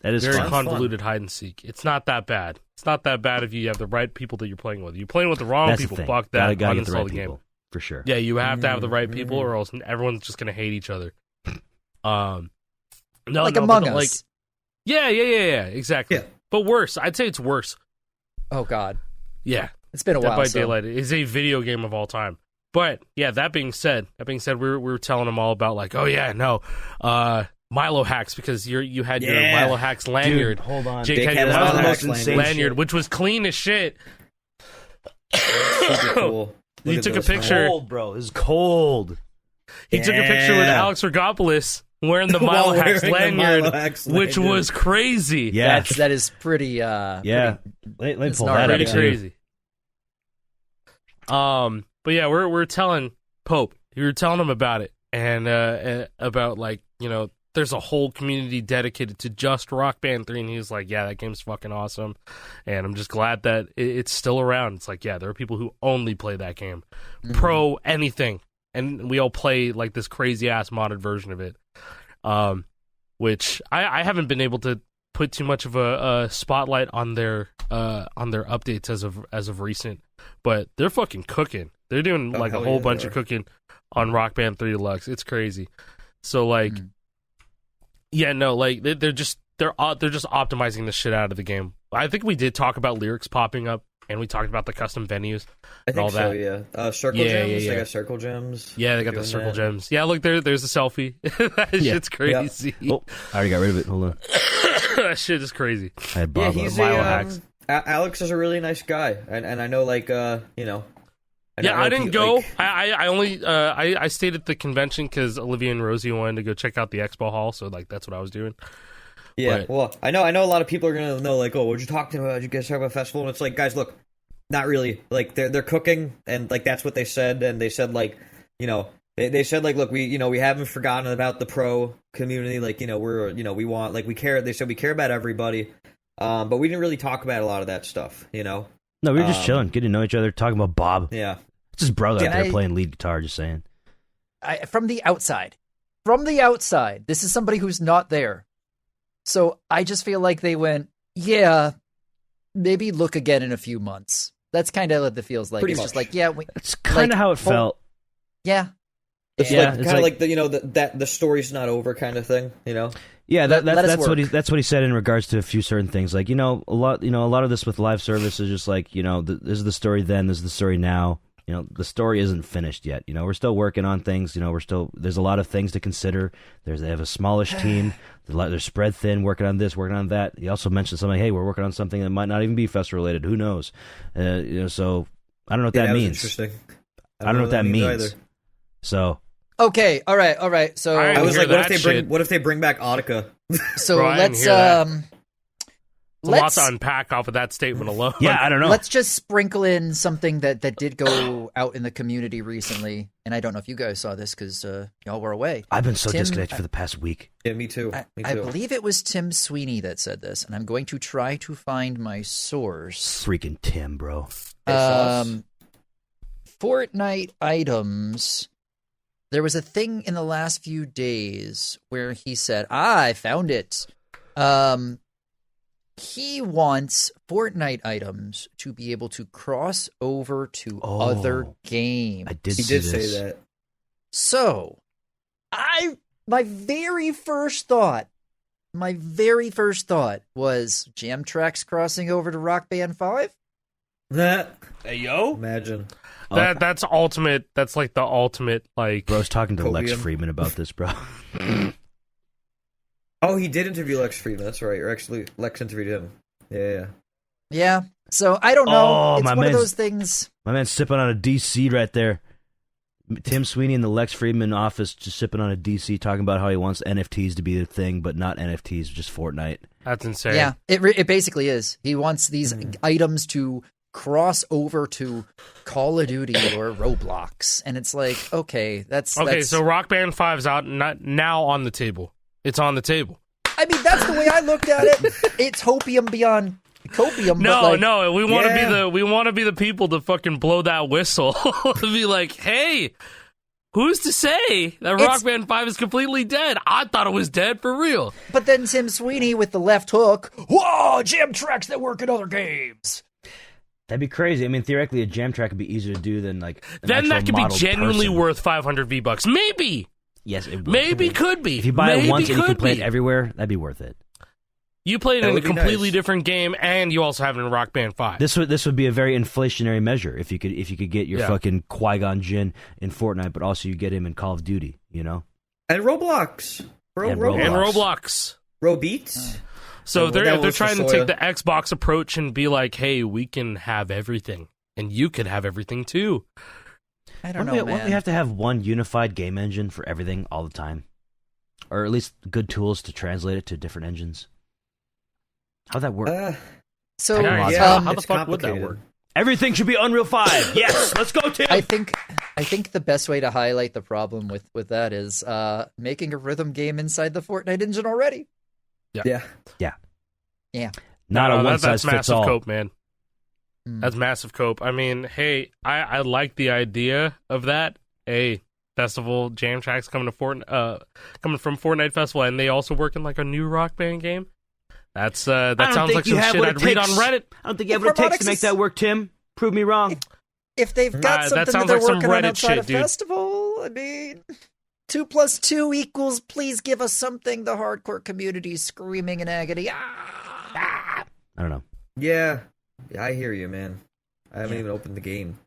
That is Very fun. convoluted hide and seek. It's not that bad. It's not that bad if you have the right people that you're playing with. You're playing with the wrong That's people. the thing. Fuck that. Gotta get the Uninstall right the game. people for sure. Yeah, you have to have the right people, or else everyone's just gonna hate each other. No, like no, Among but, Us. like, yeah, exactly. Yeah. But worse, I'd say it's worse. Oh God, Yeah, it's been a Dead while. by so- Daylight is a video game of all time. But yeah, that being said, we were telling them all about like, oh yeah, no, Milo hacks because you had your Yeah. Milo hacks lanyard. Dude, hold on. Jake Jake had had your his Milo Milo hacks hacks lanyard, lanyard. which was clean as shit. super cool. You Look at took a those, picture. man. Cold, bro. It's cold. He took a picture with Yeah. Alex Rogopoulos wearing the While Milo Hacks wearing the Milo lanyard, Hacks which lanyard. was crazy. Yeah, that is pretty. yeah. Let me it's pull not that up. Pretty Yeah. too. crazy. But yeah, we're telling Pope. You were telling him about it, and about like, you know, there's a whole community dedicated to just Rock Band 3, and he was like, yeah, that game's fucking awesome, and I'm just glad that it's still around. It's like, yeah, there are people who only play that game, pro anything, and we all play like this crazy ass modded version of it, which I haven't been able to put too much of a spotlight on their updates as of recent, but they're fucking cooking. They're doing like a hell whole yeah, bunch they of are. cooking on Rock Band 3 Deluxe. It's crazy. So like, yeah, no, like they're just optimizing the shit out of the game. I think we did talk about lyrics popping up, and we talked about the custom venues I and think all so, that. yeah. Circle Yeah, gems. yeah. They got circle gems. Yeah, they got the Doing circle that. gems. Yeah, look, there's a selfie. That Yeah. shit's crazy. Oh, I already got rid of it. Hold on. That shit is crazy. I had Yeah, Bob he's Milo a, Hacks. Alex is a really nice guy, and I know, like, you know. Yeah, know I didn't pe- go. like- I only I stayed at the convention because Olivia and Rosie wanted to go check out the expo hall, so like that's what I was doing. Yeah, But- well, I know a lot of people are gonna know, like, oh, what'd you talk about? Did you guys talk about festival? And it's like, guys, look, not really. Like, they're cooking, and like that's what they said, and they said, like, you know, they said, like, look, we haven't forgotten about the pro community, like, you know, we want, like, we care. They said we care about everybody, but we didn't really talk about a lot of that stuff, you know. No, we were just chilling, getting to know each other, talking about Bob. Yeah, It's his brother out Yeah, there playing lead guitar. Just saying. From the outside, this is somebody who's not there. So I just feel like they went, yeah, maybe look again in a few months. That's kind of what it feels like. Pretty It's much. just like, yeah, That's kind of Like, how it felt. yeah. it's Yeah, like it's kind of like- like the, you know, that the story's not over kind of thing, you know. Yeah, Let us that's what work. that's what he said in regards to a few certain things. Like, a lot of this with live service is just like, this is the story then, this is the story now. The story isn't finished yet. We're still working on things. There's a lot of things to consider. They have a smallish team. They're spread thin, working on this, working on that. He also mentioned something. Hey, we're working on something that might not even be fest related. Who knows? So I don't know what that was means. interesting. I don't know what that means. either. So Okay, all right. So I I didn't was hear like, what if that they bring shit. what if they bring back Audica? so Bro, I didn't let's hear that. It's a lot let's to unpack off of that statement alone. yeah, I don't know. let's just sprinkle in something that did go out in the community recently, and I don't know if you guys saw this because y'all were away. I've been so Tim, disconnected for the past week. Yeah, me too. Me I too. believe it was Tim Sweeney that said this, and I'm going to try to find my source. Freaking Tim, bro. Hey, Sauce. Fortnite items. There was a thing in the last few days where he said, I found it. He wants Fortnite items to be able to cross over to Oh, other games. I did He see did this. say that. So, my very first thought was Jam Tracks crossing over to Rock Band 5? Hey yo, Imagine. that's ultimate. That's like the ultimate. Like, Bro's talking to Lex Copium. Friedman about this, bro. Oh, he did interview Lex Friedman. That's right. Or actually, Lex interviewed him. Yeah. Yeah. So, I don't know. Oh, It's my one of man's- those things. My man's sipping on a DC right there. Tim Sweeney in the Lex Friedman office just sipping on a DC, talking about how he wants NFTs to be the thing, but not NFTs, just Fortnite. that's insane. Yeah, it basically is. He wants these items to cross over to Call of Duty or Roblox, and it's like, okay, that's Okay, so Rock Band 5's out now on the table. It's on the table. I mean, that's the way I looked at it. It's hopium beyond copium. No, but like, no, we want to Yeah. be the people to fucking blow that whistle to be like, hey, who's to say that Rock It's- Band 5 is completely dead? I thought it was dead for real. But then Tim Sweeney with the left hook. Whoa, Jam Tracks that work in other games. That'd be crazy. I mean, theoretically, a jam track would be easier to do than like an Then that actual could be modeled genuinely person. worth 500 V-Bucks. Maybe. Yes, it would. Maybe could be. If you buy Maybe it once and you can could play be. it everywhere, that'd be worth it. You played it That in a would be completely nice. different game, and you also have it in Rock Band 5. This would be a very inflationary measure if you could get your Yeah. fucking Qui-Gon Jinn in Fortnite, but also you get him in Call of Duty. And Roblox. And Roblox. and Roblox. Robeats. So And they're that was trying to for take Soya. the Xbox approach and be like, hey, we can have everything, and you can have everything too. I don't Wouldn't know, we man. have to have one unified game engine for everything all the time? or at least good tools to translate it to different engines? How'd that work? So how the fuck would that work? Everything should be Unreal 5. Yes, let's go, Tim. I think the best way to highlight the problem with that is making a rhythm game inside the Fortnite engine already. Yeah. Not a one size that's fits all. massive cope, man. That's massive cope. I mean, hey, I like the idea of that. Hey, festival jam tracks coming from Fortnite Festival, and they also work in like a new Rock Band game. That sounds like some shit I'd read on Reddit. I don't think you have what it takes to make that work, Tim. Prove me wrong. If they've got something that sounds they're like some working on Reddit outside shit, a dude. festival, I mean, 2 + 2 = please give us something the hardcore community is screaming in agony. I don't know. Yeah, I hear you, man. I haven't even opened the game.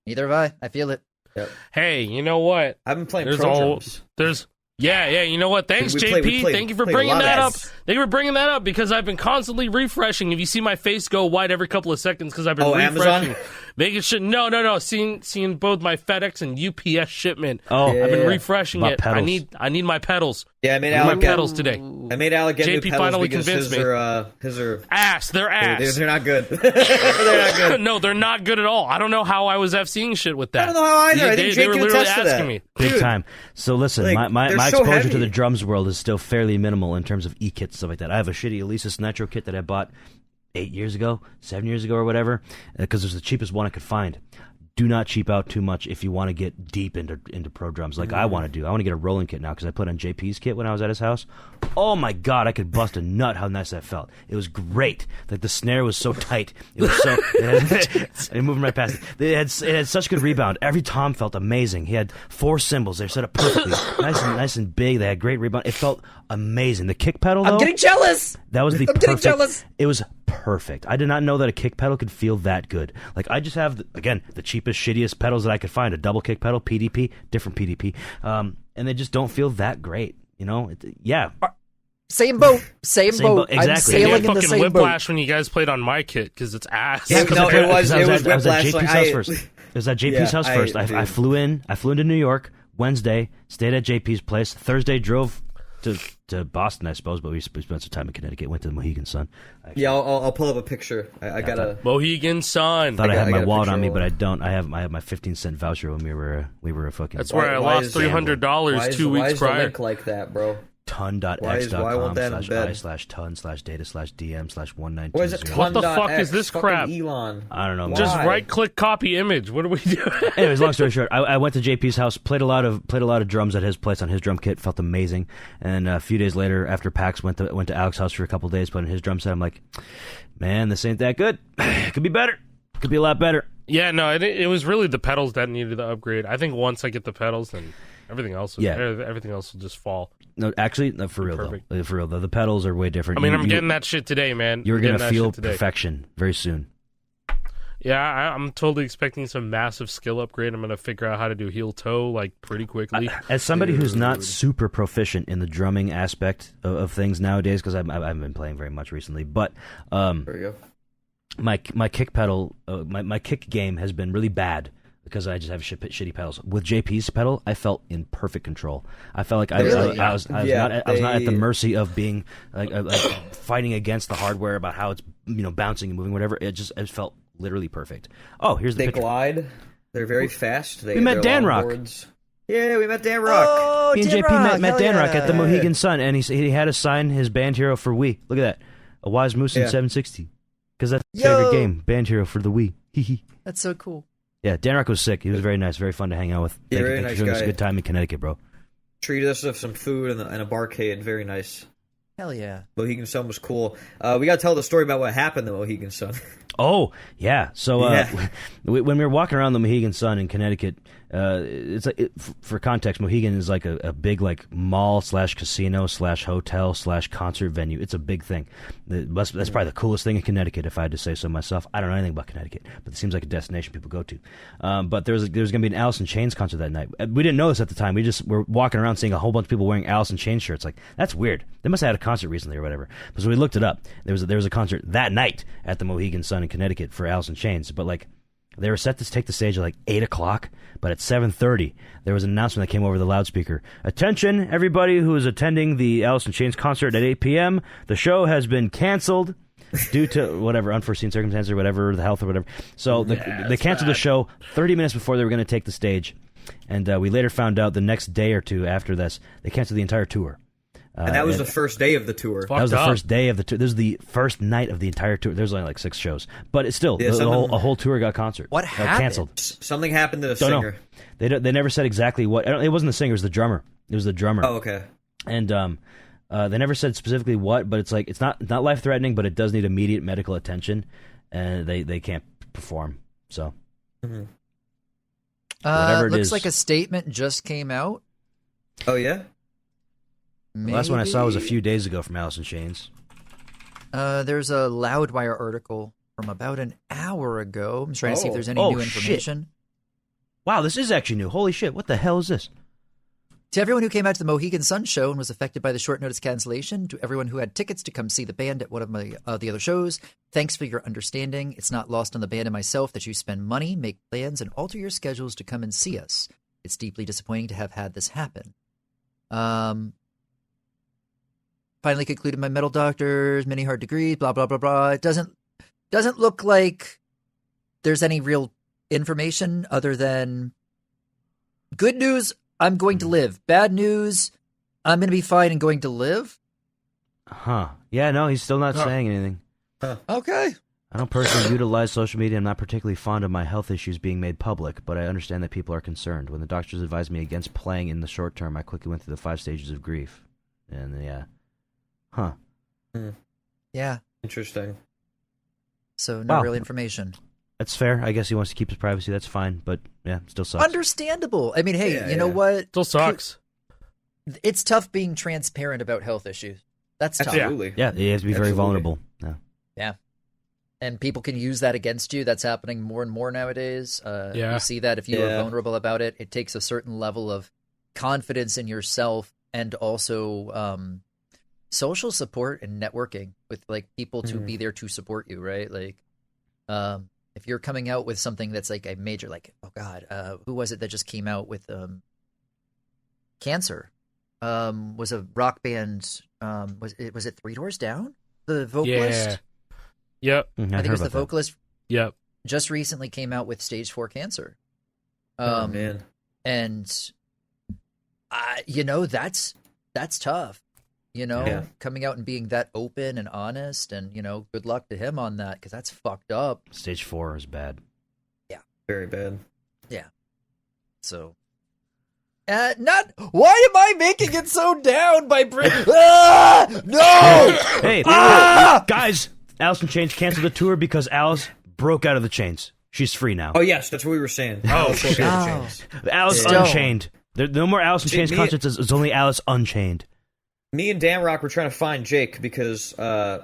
Neither have I. I feel it. Yep. Hey, you know what? I've been playing There's Pro all Drums. Yeah, you know what? Thanks, We JP. played Thank you for a bringing lot of that up. that. Thank you for bringing that up because I've been constantly refreshing. If you see my face go white every couple of seconds because I've been refreshing. Amazon? Making sure, no. Seeing both my FedEx and UPS shipment. Oh, Yeah. I've been refreshing About it. pedals. I need my pedals. Yeah, I made My Alec get pedals today. I made Alec get new JP pedals finally because convinced me. his are Ass. They're ass. they're not good. They're not good. No, they're not good at all. I don't know how I was FCing shit with that. I don't know how either. I think They Jake were can literally attest to asking that. me. Big Dude, time. So listen, like, my they're so exposure to heavy. the drums world is still fairly minimal in terms of e-kits and stuff like that. I have a shitty Alesis Nitro kit that I bought 8 years ago, 7 years ago or whatever, because it was the cheapest one I could find. Do not cheap out too much if you want to get deep into pro drums like I want to do. I want to get a rolling kit now because I put on JP's kit when I was at his house. Oh my god, I could bust a nut how nice that felt. It was great. Like the snare was so tight. It was so I'm moving right past it. It had such good rebound. Every tom felt amazing. He had 4 cymbals. They set up perfectly. nice and big. They had great rebound. It felt amazing. The kick pedal though, I'm getting jealous. that was the I'm getting perfect. jealous. It was perfect. I did not know that a kick pedal could feel that good. Like I just have the cheapest, shittiest pedals that I could find. A double kick pedal, PDP, different PDP, and they just don't feel that great. You know? Yeah. Same boat. Same boat. exactly. I'm sailing Yeah, in the fucking same whiplash boat. when you guys played on my kit because it's ass. Yeah, no, it was I was at Whiplash. JP's like, house first. It was at JP's Yeah, house first. I dude. flew into New York Wednesday, stayed at JP's place. Thursday drove to Boston, I suppose, but we spent some time in Connecticut. Went to the Mohegan Sun. Yeah, I'll pull up a picture. I gotta. Mohegan Sun. Thought I had I my got a wallet picture on me, of but it. I don't. I have my 15-cent voucher when we were a fucking. That's where I Why lost is- $300 2 why weeks is the prior. link like that, bro? ton.x.com won't that embed? /ton/data/dm/1920. What is it? What the fuck Ton.x? is this Fucking crap? Elon. I don't know. man. Just Why? right-click copy image. What do we do? Anyways, long story short, I went to JP's house, played a lot of drums at his place on his drum kit, felt amazing. And a few days later, after PAX, went to Alex's house for a couple days, playing his drum set. I'm like, man, this ain't that good. Could be better. Could be a lot better. Yeah, no, it was really the pedals that needed the upgrade. I think once I get the pedals, then everything else, everything else will just fall. No, actually, no, for real Perfect. though. For real though, the pedals are way different. I mean, I'm getting that shit today, man. You're I'm gonna getting that feel shit today. perfection very soon. Yeah, I'm totally expecting some massive skill upgrade. I'm gonna figure out how to do heel toe like pretty quickly. As somebody who's not super proficient in the drumming aspect of things nowadays, because I haven't been playing very much recently, but There you go. my kick pedal, my kick game has been really bad because I just have shitty pedals. With JP's pedal, I felt in perfect control. I felt like I was not at the mercy of being like fighting against the hardware about how it's bouncing and moving, whatever. It felt literally perfect. Oh, here's the They picture. glide. They're very fast. We met they're Dan Rock. longboards. Yeah, we met Dan Rock. Oh, Me and Dan JP Rock, met hell Dan Rock yeah. at the Mohegan Sun, and he had us sign his band hero for Wii. Look at that, a Wise Moose in Yeah. 760, because that's his Yo. favorite game, band hero for the Wii. That's so cool. Yeah, Dan Rock was sick. He was very nice, very fun to hang out with. Yeah, very Thank you nice for giving us a guy. good time in Connecticut, bro. Treated us with some food and a barcade. Very nice. Hell yeah. Mohegan Sun was cool. We got to tell the story about what happened at Mohegan Sun. Oh, yeah. So Yeah. when we were walking around the Mohegan Sun in Connecticut, it's like for context, Mohegan is like a big like mall / casino / hotel / concert venue. It's a big thing. That's probably the coolest thing in Connecticut, if I had to say so myself. I don't know anything about Connecticut, but it seems like a destination people go to. But there was going to be an Alice in Chains concert that night. We didn't know this at the time. We just were walking around seeing a whole bunch of people wearing Alice in Chains shirts. Like, that's weird. They must have had a concert recently or whatever. So we looked it up. There was a concert that night at the Mohegan Sun in Connecticut for Alice in Chains. But like, They were set to take the stage at like 8 o'clock, but at 7:30, there was an announcement that came over the loudspeaker. Attention, everybody who is attending the Alice in Chains concert at 8 p.m. The show has been canceled due to whatever, unforeseen circumstances or whatever, the health or whatever. So they canceled the show 30 minutes before they were going to take the stage. And we later found out the next day or two after this, they canceled the entire tour. And that was the first day of the tour. That was the first day of the tour. This was the first night of the entire tour. There's only like 6 shows, but it's still a whole tour got canceled. Something happened to the singer. Know. They never said exactly what. It wasn't the singer. It was the drummer. It was the drummer. Oh, okay. And they never said specifically what, but it's like it's not life threatening, but it does need immediate medical attention, and they can't perform. So whatever it looks is. like a statement just came out. Oh yeah. The last one I saw was a few days ago from Alice in Chains. There's a Loudwire article from about an hour ago. I'm trying to see if there's any new information. Shit. Wow, this is actually new. Holy shit, what the hell is this? To everyone who came out to the Mohegan Sun show and was affected by the short notice cancellation, to everyone who had tickets to come see the band at one of the other shows, thanks for your understanding. It's not lost on the band and myself that you spend money, make plans, and alter your schedules to come and see us. It's deeply disappointing to have had this happen. Finally concluded my metal doctors, many hard degrees, blah, blah, blah, blah. It doesn't look like there's any real information other than good news, I'm going to live. Bad news, I'm going to be fine and going to live. Huh. Yeah, no, he's still not saying anything. Okay. I don't personally utilize social media. I'm not particularly fond of my health issues being made public, but I understand that people are concerned. When the doctors advised me against playing in the short term, I quickly went through the 5 stages of grief. And yeah. Huh. Yeah. Interesting. So no real information. That's fair. I guess he wants to keep his privacy. That's fine. But yeah, still sucks. Understandable. I mean, hey, you know what? Still sucks. It's tough being transparent about health issues. That's tough. Absolutely. Yeah, you have to be very vulnerable. Yeah. And people can use that against you. That's happening more and more nowadays. You see that if you are vulnerable about it, it takes a certain level of confidence in yourself and also social support and networking with like people to be there to support you, right? Like, if you're coming out with something that's like a major, like, oh God, who was it that just came out with cancer? Was a rock band. Was it Three Doors Down? The vocalist. Yeah. Yep. I think it was the vocalist. Yep. Just recently came out with stage 4 cancer. Oh man. And that's tough. Coming out and being that open and honest, and good luck to him on that, because that's fucked up. Stage 4 is bad. Yeah. Very bad. Yeah. So. Why am I making it so down by no! Hey, guys, Alice in Chains canceled the tour because Alice broke out of the chains. She's free now. Oh yes, that's what we were saying. Shit. Alice Unchained. There no more Alice in Chains concerts. It's only Alice Unchained. Me and Dan Rock were trying to find Jake because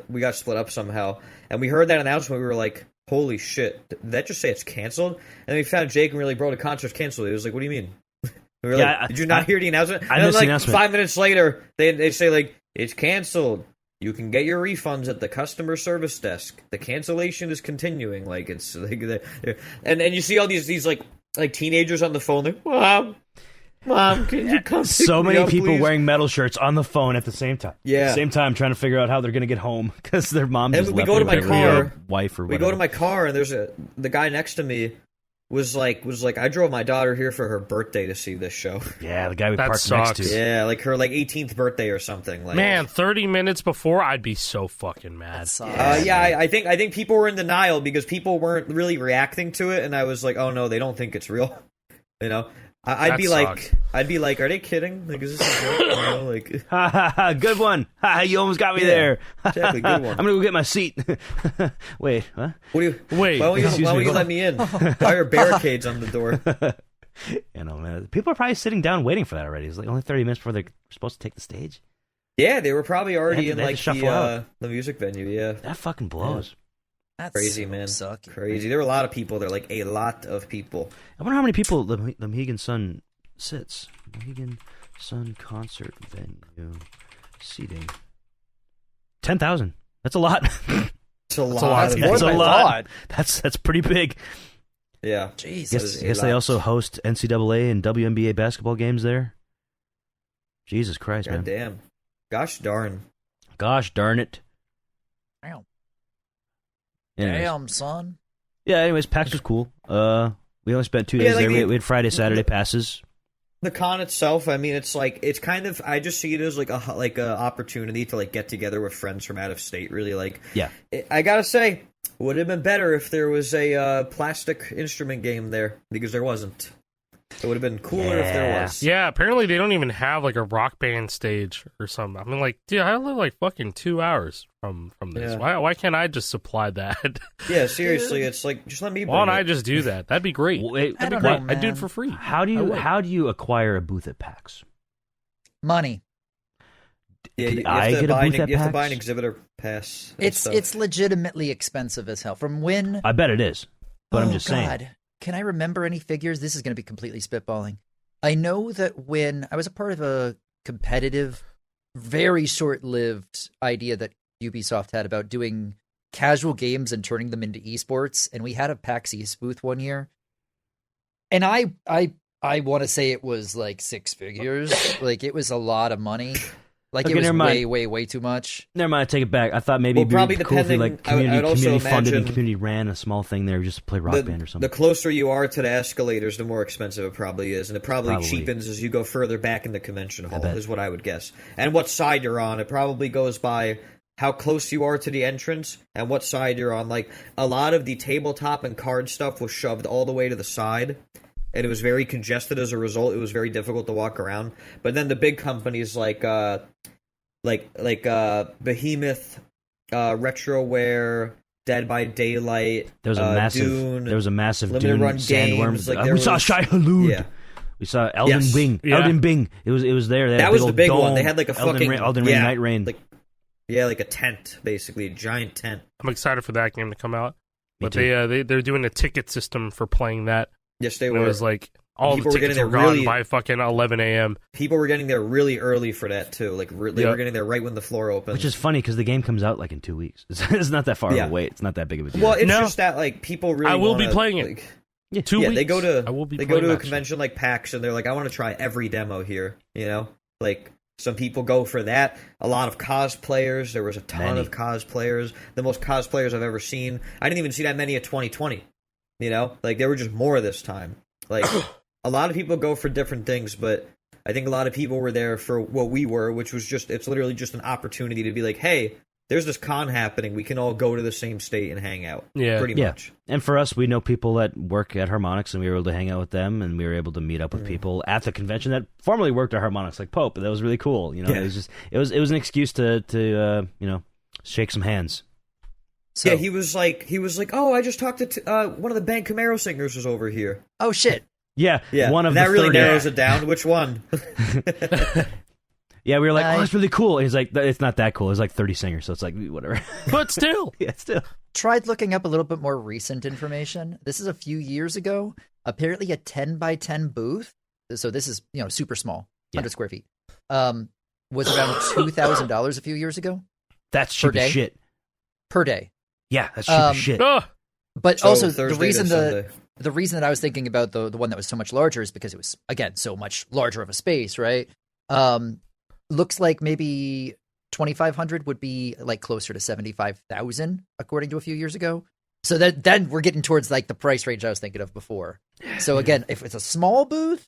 we got split up somehow, and we heard that announcement. We were like, "Holy shit! Did that just say it's canceled?" And then we found Jake, and we were like, "Bro, the concert's canceled." It was like, "What do you mean?" We were like, "Did you not hear the announcement?" I missed the announcement. 5 minutes later, they say like, "It's canceled. You can get your refunds at the customer service desk. The cancellation is continuing." Like it's like, and you see all these like teenagers on the phone, like, Mom, can you come? So many people please? Wearing metal shirts on the phone at the same time. Yeah, at the same time trying to figure out how they're going to get home because their mom just we go to my car, wife or whatever. We go to my car, and there's the guy next to me was like, I drove my daughter here for her birthday to see this show. Yeah, the guy we parked next to. Yeah, like her 18th birthday or something. Like, man, 30 minutes before, I'd be so fucking mad. I think people were in denial because people weren't really reacting to it, and I was like, oh no, they don't think it's real. I'd be like, are they kidding? Like, is this a joke? Like, good one. You almost got me there. Exactly, good one. I'm gonna go get my seat. Wait, huh? Why don't you let me in? Why are barricades on the door? Man, people are probably sitting down waiting for that already. It's like only 30 minutes before they're supposed to take the stage. Yeah, they were probably already in the music venue. Yeah, that fucking blows. Yeah. That's crazy, man. Sucky. Crazy. There were a lot of people there, like a lot of people. I wonder how many people the Mohegan Sun sits. Mohegan Sun concert venue seating. 10,000. That's a lot. It's a lot. That's a lot. That's pretty big. Yeah. Jesus. Guess they also host NCAA and WNBA basketball games there. Jesus Christ, God man. damn. Gosh darn. Gosh darn it. Damn. Anyways. Damn, son. Yeah, anyways, PAX was cool. We only spent 2 days Yeah, like there. We had Friday, Saturday passes. The con itself, I mean, it's kind of, I just see it as like a opportunity to like get together with friends from out of state. Really, like, Yeah. I gotta say, would have been better if there was a plastic instrument game there, because there wasn't. It would have been cooler if there was. Yeah, apparently they don't even have like a rock band stage or something. I mean, like, dude, I live like fucking 2 hours from this. Yeah. Why can't I just supply that? Yeah, seriously, it's like, just let me bring Why don't it. I just do that? That'd be great. Wait, I don't Great. know, I'd do it man. for free. how do you acquire a booth at PAX? Money. Yeah, Could you I have to get a buy booth at you have to buy an PAX? exhibitor pass. and It's stuff. it's legitimately expensive as hell. From when? I bet it is, but I'm Oh, just God. saying. Can I remember any figures? This is going to be completely spitballing. I know that when I was a part of a competitive, very short-lived idea that Ubisoft had about doing casual games and turning them into esports, and we had a PAX East booth one year, and I want to say it was like 6 figures. Like, it was a lot of money. Like, Okay, it was never mind. way too much. Never mind, I take it back. I thought maybe Well, it'd be probably cool if we depending- like community, I'd also community funded and imagine- community ran a small thing there just to play Rock Band or something. The closer you are to the escalators, the more expensive it probably is, and it probably cheapens as you go further back in the convention hall, bet. is what I would guess. And what side you're on, it probably goes by how close you are to the entrance and what side you're on. Like, a lot of the tabletop and card stuff was shoved all the way to the side, and it was very congested as a result. It was very difficult to walk around. But then the big companies like Behemoth, Retroware, Dead by Daylight, There was a massive, Dune, there was a massive Limited Dune Run sandworm. games, like, we there saw was- Shai Hulud. Yeah. We saw Elden Yes. Ring. Yeah. Elden Bing. It was there. They had That a was big the old big one. dome. They had like a Elden fucking Ring, Elden Ring, yeah, Night Rain. like a tent, basically, a giant tent. I'm excited for that game to come out. Me But too. they're doing a ticket system for playing that. Yes, they And it were. was like all the People were tickets getting were there gone really- by fucking 11 a.m. People were getting there really early for that too. Like they Yeah. were getting there right when the floor opened. Which is funny because the game comes out like in 2 weeks. It's not that far Yeah. of a wait. It's not that big of a deal. well, it's No. just that like people really. I will be wanna, playing it. like, 2 yeah, weeks. they go I will be to playing a that shit. convention like PAX and they're like, I want to try every demo here. You know, like some people go for that. A lot of cosplayers. There was a ton Many. of cosplayers. The most cosplayers I've ever seen. I didn't even see that many at 2020. You know, like there were just more this time. Like a lot of people go for different things, but I think a lot of people were there for what we were, which was just, it's literally just an opportunity to be like, hey, there's this con happening. We can all go to the same state and hang out. Yeah. Pretty Yeah. much. And for us, we know people that work at Harmonix, and we were able to hang out with them, and we were able to meet up with people at the convention that formerly worked at Harmonix, like Pope. And that was really cool. You know, Yeah. it was just it was an excuse to you know, shake some hands. So, Yeah, he was like, oh, I just talked to one of the Band Camaro singers was over here. oh shit. Yeah, Yeah, one of that the really 30. narrows it down. Which one? Yeah, we were like, I- oh, it's really cool. And he's like, it's not that cool. It's like 30 singers, so it's like whatever. But still, Yeah, still. Tried looking up a little bit more recent information. This is a few years ago. Apparently, a 10 by 10 booth. So this is super small, Yeah. 100 square feet. Was around $2,000 a few years ago That's Per cheap as day? shit. per day. Yeah, that's cheap as shit. ugh, But So also Thursday the to reason Sunday. the reason that I was thinking about the one that was so much larger is because it was again so much larger of a space, right? Looks like maybe 2,500 would be like closer to 75,000 according to a few years ago. So that then we're getting towards like the price range I was thinking of before. So again, if it's a small booth,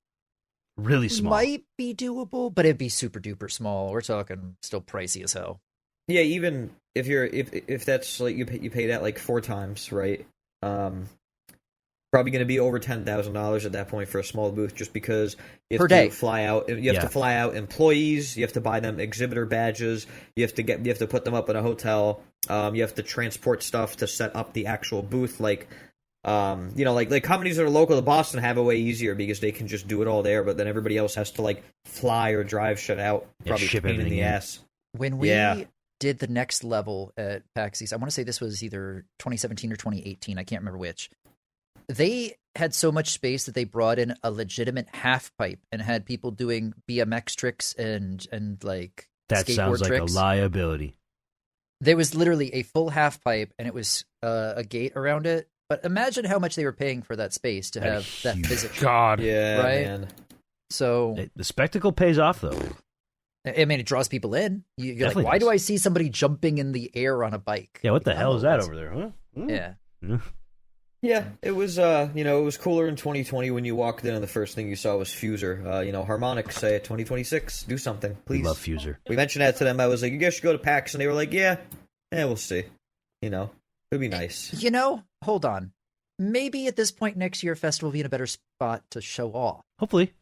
Really small. might be doable, but it'd be super duper small. We're talking still pricey as hell. Yeah, even if you're if that's like you pay that like 4 times, right? Probably going to be over $10,000 at that point for a small booth, just because you Per have to day. fly out. You have to fly out employees. You have to buy them exhibitor badges. You have to put them up in a hotel. You have to transport stuff to set up the actual booth. Like, like companies that are local to Boston have a way easier because they can just do it all there. But then everybody else has to like fly or drive shit out. Yeah, Probably ship pain in everything the in. ass. When we Yeah. did the next level at PAX East, I want to say this was either 2017 or 2018. I can't remember which. They had so much space that they brought in a legitimate half pipe and had people doing BMX tricks and like That skateboard sounds like tricks. a liability. There was literally a full half pipe, and it was a gate around it, But imagine how much they were paying for that space to have that huge. physics. God. Yeah, Right? man. So, The spectacle pays off, though. I mean, it draws people in. You're like, Definitely why does. do I see somebody jumping in the air on a bike? Yeah, what the Like, hell oh, is that that's- over there? Huh? Yeah. Yeah, it was it was cooler in 2020 when you walked in and the first thing you saw was Fuser. Harmonics say 2026, do something, We please. love Fuser. We mentioned that to them. I was like, you guys should go to PAX, and they were like, yeah, we'll see. It'd be nice. Hold on. Maybe at this point next year, Festival will be in a better spot to show off. Hopefully.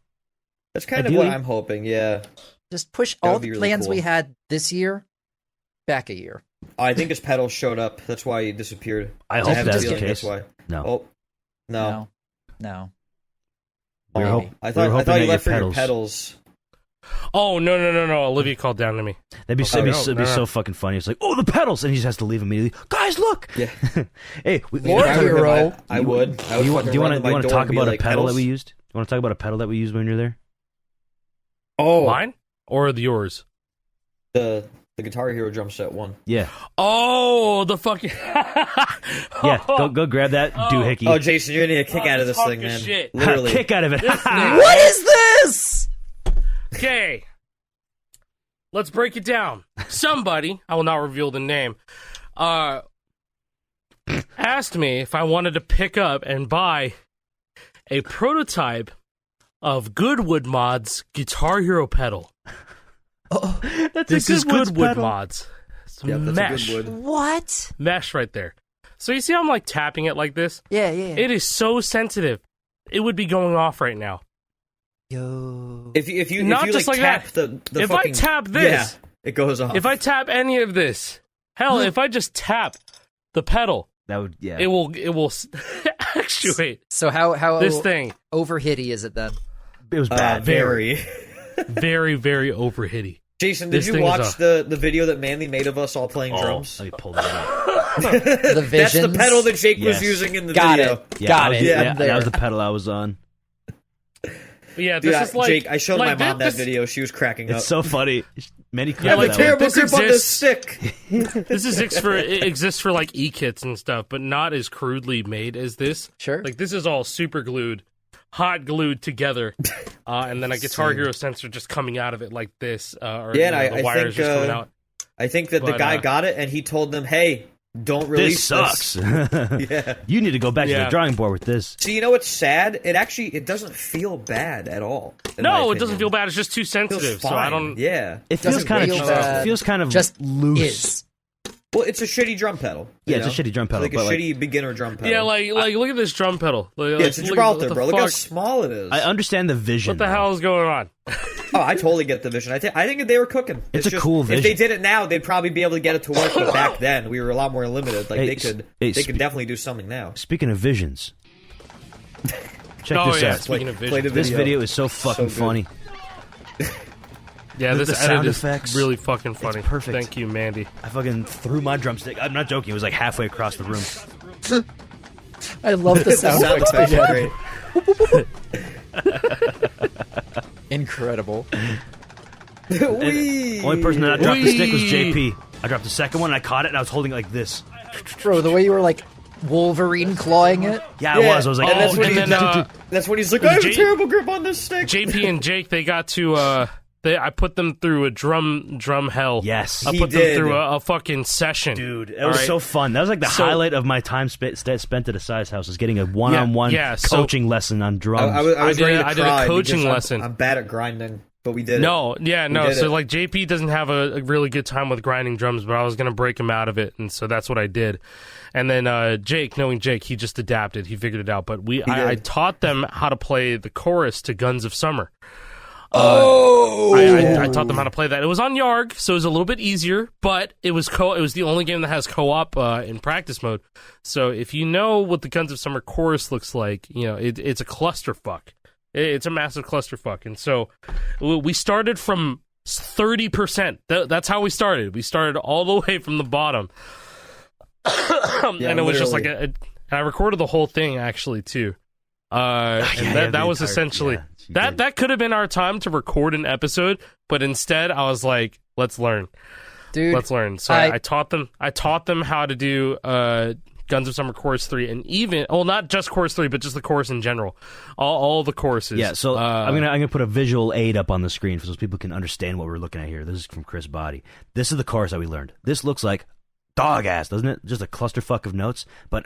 That's kind Ideally. of what I'm hoping, yeah. Just push That all would be the really plans cool. we had this year back a year. I think his pedals showed up. That's why he disappeared. I I hope have a that's the feeling case. that's why. No. Oh, no. No. We were Oh, hop- I we thought were I thought hoping you that left for your your pedals. Oh, no. Olivia called down to me. That'd be, Oh, it'd be so fucking funny. It's like, oh, the pedals! And he just has to leave immediately. Guys, look! Yeah. Hey, Lord If I were him, Hero. I would. I would do you fucking want run to my to door talk and be about like, a pedal that pedals? we used? You want to talk about a pedal that we used when you're there? Oh, Mine or yours? the Guitar Hero drum set one. Yeah. Oh, the fucking. Yeah, go grab that doohickey. Oh, Jason, you're gonna get a kick Oh, out of this talk thing, your man. shit. Literally. Kick out of it. What is this? Okay. Let's break it down. Somebody, I will not reveal the name, asked me if I wanted to pick up and buy a prototype of Goodwood Mods Guitar Hero pedal. That's This a is Goodwood's Goodwood pedal. Mods. It's Yeah, that's mesh. a good wood. What? Mesh right there. So you see how I'm like tapping it like this? Yeah. It is so sensitive. It would be going off right now. Yo. If you Not if you just like like tap that. the If I fucking, tap this- yeah, it goes off. If I tap any of this, hell, if I just tap the pedal, That would, yeah. it will actuate So how this thing. overhitty is it then? It was bad. very. Very, very overhitty. Jason, did This you thing is watch the video that Manly made of us all playing drums? Let me pull that up. The That's the visions? pedal that Jake was Yes. using in the Got video. it. Yeah, Got I was- it. Yeah, I'm there. that was the pedal I was on. But yeah, Dude, this is like Jake, I showed like my mom this, that video. She was cracking up. It's so funny. Many Yeah, I have like, a that terrible this grip on this exists- stick. This is it exists for like e-kits and stuff, but not as crudely made as this. Sure. Like this is all super glued, hot glued together, and then a Guitar Hero sensor just coming out of it like this. Or Yeah, and the I wires think, just coming out. I think that the But, guy got it and he told them, "Hey, don't release This sucks. Yeah. You need to go back to Yeah. the drawing board with this. So you know what's sad? It doesn't feel bad at all. in my No, it opinion. doesn't feel bad. It's just too It feels sensitive. So fine. I don't. Yeah. It feels Doesn't kind of feel bad. feels kind of Just loose. is. Well, it's a shitty drum pedal. Yeah, you it's a know? shitty drum pedal, Like a but, like- shitty beginner drum pedal. Yeah, like look at this drum pedal. Like, yeah, it's a look at- Gibraltar, what the bro. Look how fuck? small it is. I understand the vision. What the though. hell is going on? Oh, I totally get the vision. I think they were cooking. It's a just, cool If they vision. did it now, they'd probably be able to get it to work. But back then, we were a lot more limited. Like Hey, they could hey, definitely do something now. Speaking of visions, check Oh this yeah, out. speaking of play the vision. This video is so fucking good. funny. Yeah, The this sound edit is effects, really fucking funny. perfect. Thank you, Mandy. I fucking threw my drumstick. I'm not joking. It was like halfway across the room. I love the sound Sound effects. effects are great. Incredible. Whee! Only person that dropped the stick was Whee! JP. I dropped the second one and I caught it and I was holding it like this. Bro, the way you were like Wolverine clawing it. Yeah, I was. I was like, and that's when and he- then, that's when he's like, I have a J- terrible grip on this stick. JP and Jake, they got to. I put them through a drum hell. yes. I He put did. them through a fucking session. Dude, it was Alright? so fun. That was like the So- highlight of my time spent at a size house, was getting a one-on-one yeah, so- coaching lesson on drums. I was I did- ready to I did a cry coaching because lesson. I'm bad at grinding, but we did it. No, yeah, no. did So it. like JP doesn't have a really good time with grinding drums, but I was gonna break him out of it, and so that's what I did. And then Jake, knowing Jake, he just adapted. He figured it out. But I did. taught them how to play the chorus to Guns of Summer. I taught them how to play that. It was on Yarg, so it was a little bit easier, but it was it was the only game that has co-op in practice mode. So if you know what the Guns of Summer chorus looks like, you know it's a clusterfuck. It's a massive clusterfuck. And so we started from 30%. That's how we started. We started all the way from the bottom, and it was just like and I recorded the whole thing actually too. And that was essentially that could have been our time to record an episode, but instead I was like, let's learn. Dude, Let's learn. So I taught them how to do Guns of Summer Chorus 3, and even not just Chorus 3, but just the chorus in general, all the choruses. Yeah, so I'm gonna put a visual aid up on the screen so people can understand what we're looking at here. This is from Chris Body. This is the chorus that we learned. This looks like dog ass, doesn't it? Just a clusterfuck of notes, but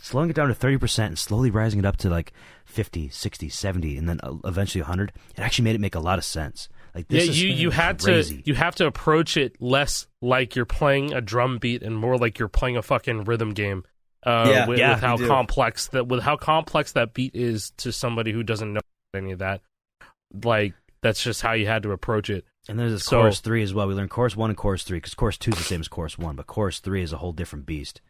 slowing it down to 30% and slowly rising it up to like 50, 60, 70, and then eventually 100. It actually made it make a lot of sense. Like this is you had crazy. you have to approach it less like you're playing a drum beat and more like you're playing a fucking rhythm game. With how complex that beat is to somebody who doesn't know any of that. Like that's just how you had to approach it. And there's this chorus 3 as well. We learned chorus 1 and chorus 3 because chorus 2 is the same as chorus 1, but chorus 3 is a whole different beast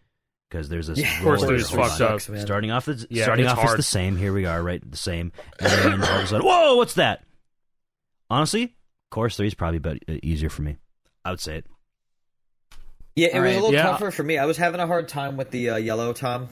because there's this. Chorus 3 is fucked up. Starting off as hard. the same. Here we are, right? The same. And then all of a sudden, whoa! What's that? Honestly, chorus 3 is probably easier for me. I would say it. Yeah, it was a little tougher for me. I was having a hard time with the yellow tom.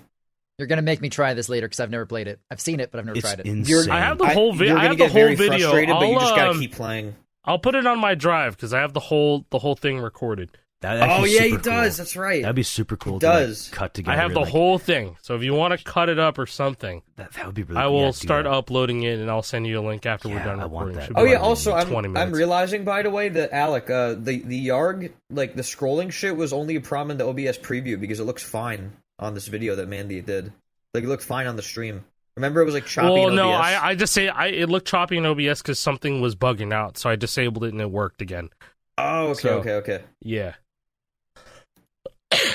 You're gonna make me try this later because I've never played it. I've seen it, but I've never tried it. Insane. I have the whole video. You're gonna get very frustrated, but you just gotta keep playing. I'll put it on my drive because I have the whole thing recorded. He does. That's right. That'd be super cool. He does. To cut together. I have the whole thing. So if you want to cut it up or something, that would be really. I will start uploading it, and I'll send you a link after we're done recording. I want that. Oh yeah. Also, I'm realizing by the way that Alec, the Yarg, like the scrolling shit was only a problem in the OBS preview because it looks fine on this video that Mandy did. Like it looked fine on the stream. Remember, it was like choppy in OBS. No, I just say it looked choppy in OBS because something was bugging out, so I disabled it and it worked again. Oh, okay. Yeah.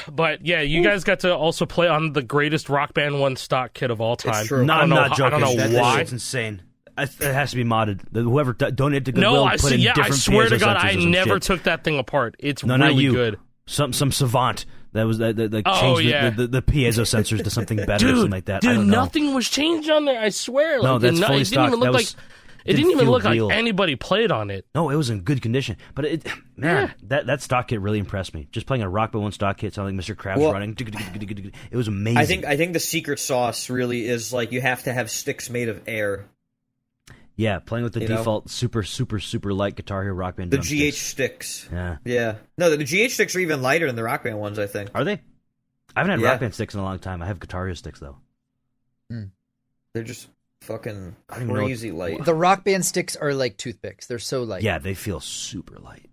But yeah, you guys got to also play on the greatest Rock Band 1 stock kit of all time. It's true. I'm not joking. I don't know why. It's insane. It has to be modded. Whoever donated to No, Goodwill I swear to God, I never took that thing apart. It's really good. Some savant that changed the piezo sensors to something better or something like that. Dude, nothing was changed on there. I swear. No, that's fully stock. It didn't even look like anybody played on it. No, it was in good condition. But that stock kit really impressed me. Just playing a Rock Band 1 stock kit, sounding like Mr. Krabs running. It was amazing. I think the secret sauce really is like you have to have sticks made of air. Yeah, playing with the default super, super, super light Guitar Hero Rock Band the GH sticks. Yeah. No, the GH sticks are even lighter than the Rock Band ones, I think. Are they? I haven't had Rock Band sticks in a long time. I have Guitar Hero sticks, though. They're just fucking crazy light. The Rock Band sticks are like toothpicks. They're so light. Yeah, they feel super light.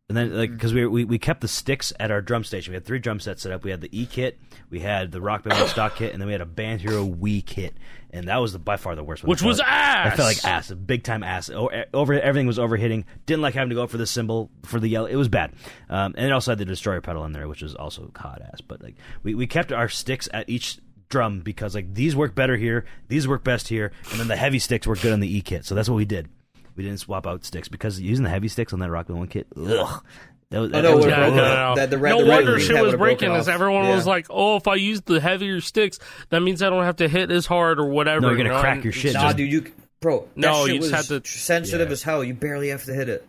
And then, because we kept the sticks at our drum station. We had 3 drum sets set up. We had the E kit, we had the Rock Band 1 stock kit, and then we had a Band Hero Wii kit. And that was by far the worst one. Which was ass! I felt like ass, a big time ass. Everything was overhitting. Didn't like having to go up for the cymbal, for the yellow. It was bad. And it also had the Destroyer pedal in there, which was also hot ass. But like we kept our sticks at each drum because like these work better here, these work best here, and then the heavy sticks work good on the E kit. So that's what we did. We didn't swap out sticks because using the heavy sticks on that Rock Band 1 kit, ugh. No wonder shit was breaking as everyone was like, oh, if I use the heavier sticks, that means I don't have to hit as hard or whatever. No, you're going to crack your shit. Nah, dude, bro, no, shit you was just have to... sensitive as hell. You barely have to hit it.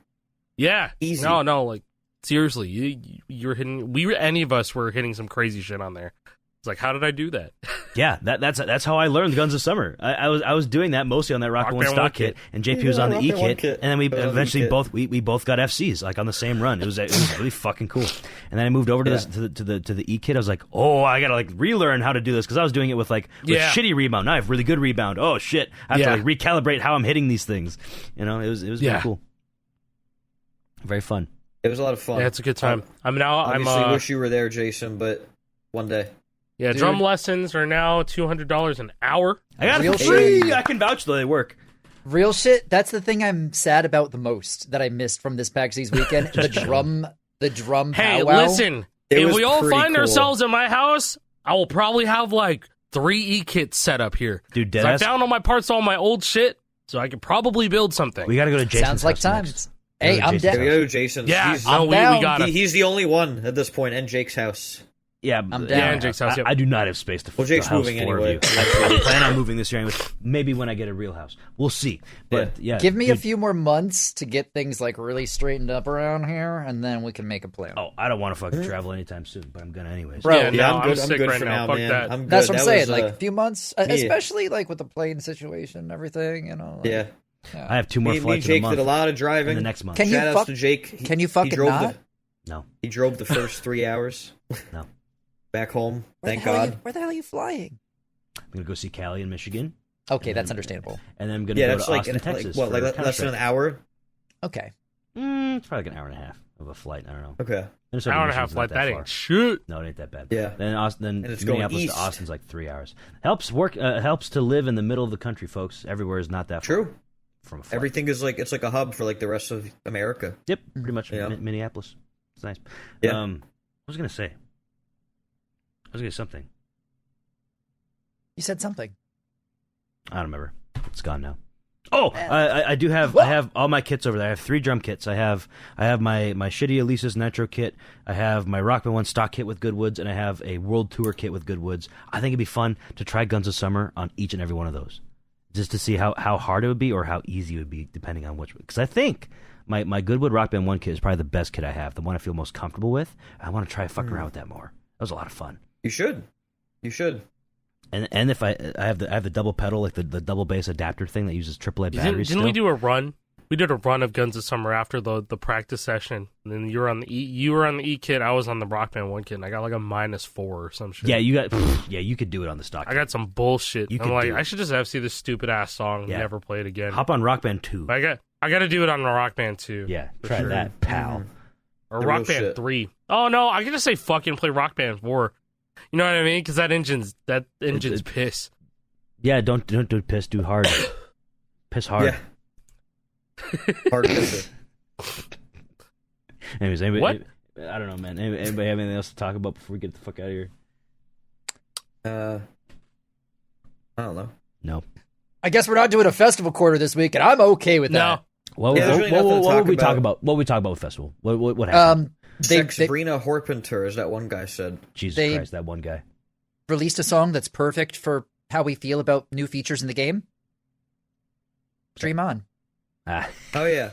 Yeah. Easy. No, like, seriously, you're hitting... any of us were hitting some crazy shit on there. It's like, how did I do that? Yeah, that's how I learned Guns of Summer. I was doing that mostly on that Rock Band 1 stock kit, and JP was on the E kit, and then we eventually both got FCs like on the same run. It was really fucking cool. And then I moved over to the E kit. I was like, oh, I gotta like relearn how to do this because I was doing it with shitty rebound. Now I have really good rebound. Oh shit, I have to like recalibrate how I'm hitting these things. You know, it was pretty cool. Very fun. It was a lot of fun. Yeah, it's a good time. I wish you were there, Jason, but one day. Yeah, dude. Drum lessons are now $200 an hour. I got it for free. I can vouch though they work. Real shit. That's the thing I'm sad about the most that I missed from this PAX East weekend. the drum. Hey, powwow. Listen. If we all find ourselves at my house, I will probably have like 3 E kits set up here. Dude, I found all my parts, all my old shit, so I could probably build something. We got to go to Jason's Sounds like house times. Hey, I'm down. We go to Jason's. Yeah, we got it. He's the only one at this point, and Jake's house. Yeah, I'm down. Yeah, Jake's house. I do not have space to. Well, Jake's moving anyway. I plan on moving this year anyway. Maybe when I get a real house, we'll see. But yeah, give me a few more months to get things like really straightened up around here, and then we can make a plan. Oh, I don't want to fucking travel anytime soon, but I'm gonna anyways. Bro, I'm good. I'm good right for now. Fuck man. That. I'm good. That's what I'm saying. Was, like a few months, especially like with the plane situation and everything. You know. Like, yeah. I have 2 more flights Jake in a month. Did a lot of driving in the next month. Shout outs to Jake. Can you fucking not? No. He drove the first 3 hours. No. back home. Thank Where God. the hell are you flying? I'm gonna go see Cali in Michigan, Okay, that's understandable. and then I'm gonna Yeah, go that's to like, Austin, Texas. what, like for less than an Counter-Strike. hour? Okay. It's probably like an hour and a half of a flight. I don't know. Okay. Minnesota Hour and a Michigan's half not flight. That far. ain't shit. No, it ain't that bad. Yeah. Then And it's going Minneapolis east. to Austin's like 3 hours. Helps to live in the middle of the country, folks. Everywhere is not that far True. from a flight. Everything is like, it's like a hub for like the rest of America. Yep, pretty much. Yeah. Minneapolis. It's nice. Yeah. I was gonna say. Something. You said something. I don't remember. It's gone now. Oh, I do have. I have all my kits over there. I have 3 drum kits. I have my shitty Elisa's Nitro kit. I have my Rock Band 1 stock kit with Goodwoods, and I have a World Tour kit with Goodwoods. I think it'd be fun to try Guns of Summer on each and every one of those, just to see how hard it would be or how easy it would be, depending on which. Because I think my Goodwood Rock Band 1 kit is probably the best kit I have, the one I feel most comfortable with. I want to try fucking around with that more. That was a lot of fun. You should. And if I have the double pedal, like the double bass adapter thing that uses AAA batteries. Didn't we do a run? We did a run of Guns of Summer after the practice session. And then you were on the E kit. I was on the Rock Band 1 kit. And I got like a -4 or some shit. Yeah, you could do it on the stock. I got some bullshit. You I'm could like, do it. I should just see this stupid ass song and Yeah. never play it again. Hop on Rock Band 2. But I got to do it on the Rock Band 2. Yeah, for try sure. that, pal. Or The Rock real Band shit. 3. Oh no, I can just say fucking play Rock Band 4. You know what I mean? Because that engine's piss. Yeah, don't do piss. Do hard. Piss hard. Yeah. Hard pisser. Anyways, anybody, What? I don't know, man. Anybody have anything else to talk about before we get the fuck out of here? I don't know. No. I guess we're not doing a festival quarter this week, and I'm okay with that. What Yeah, there's really nothing to would talk we talk about. about? What would we talk about with festival? What happened? They Sabrina Horpenter, as that one guy said. Jesus they- Christ, that one guy. released a song that's perfect for how we feel about new features in the game. Dream on. Ah, Oh yeah.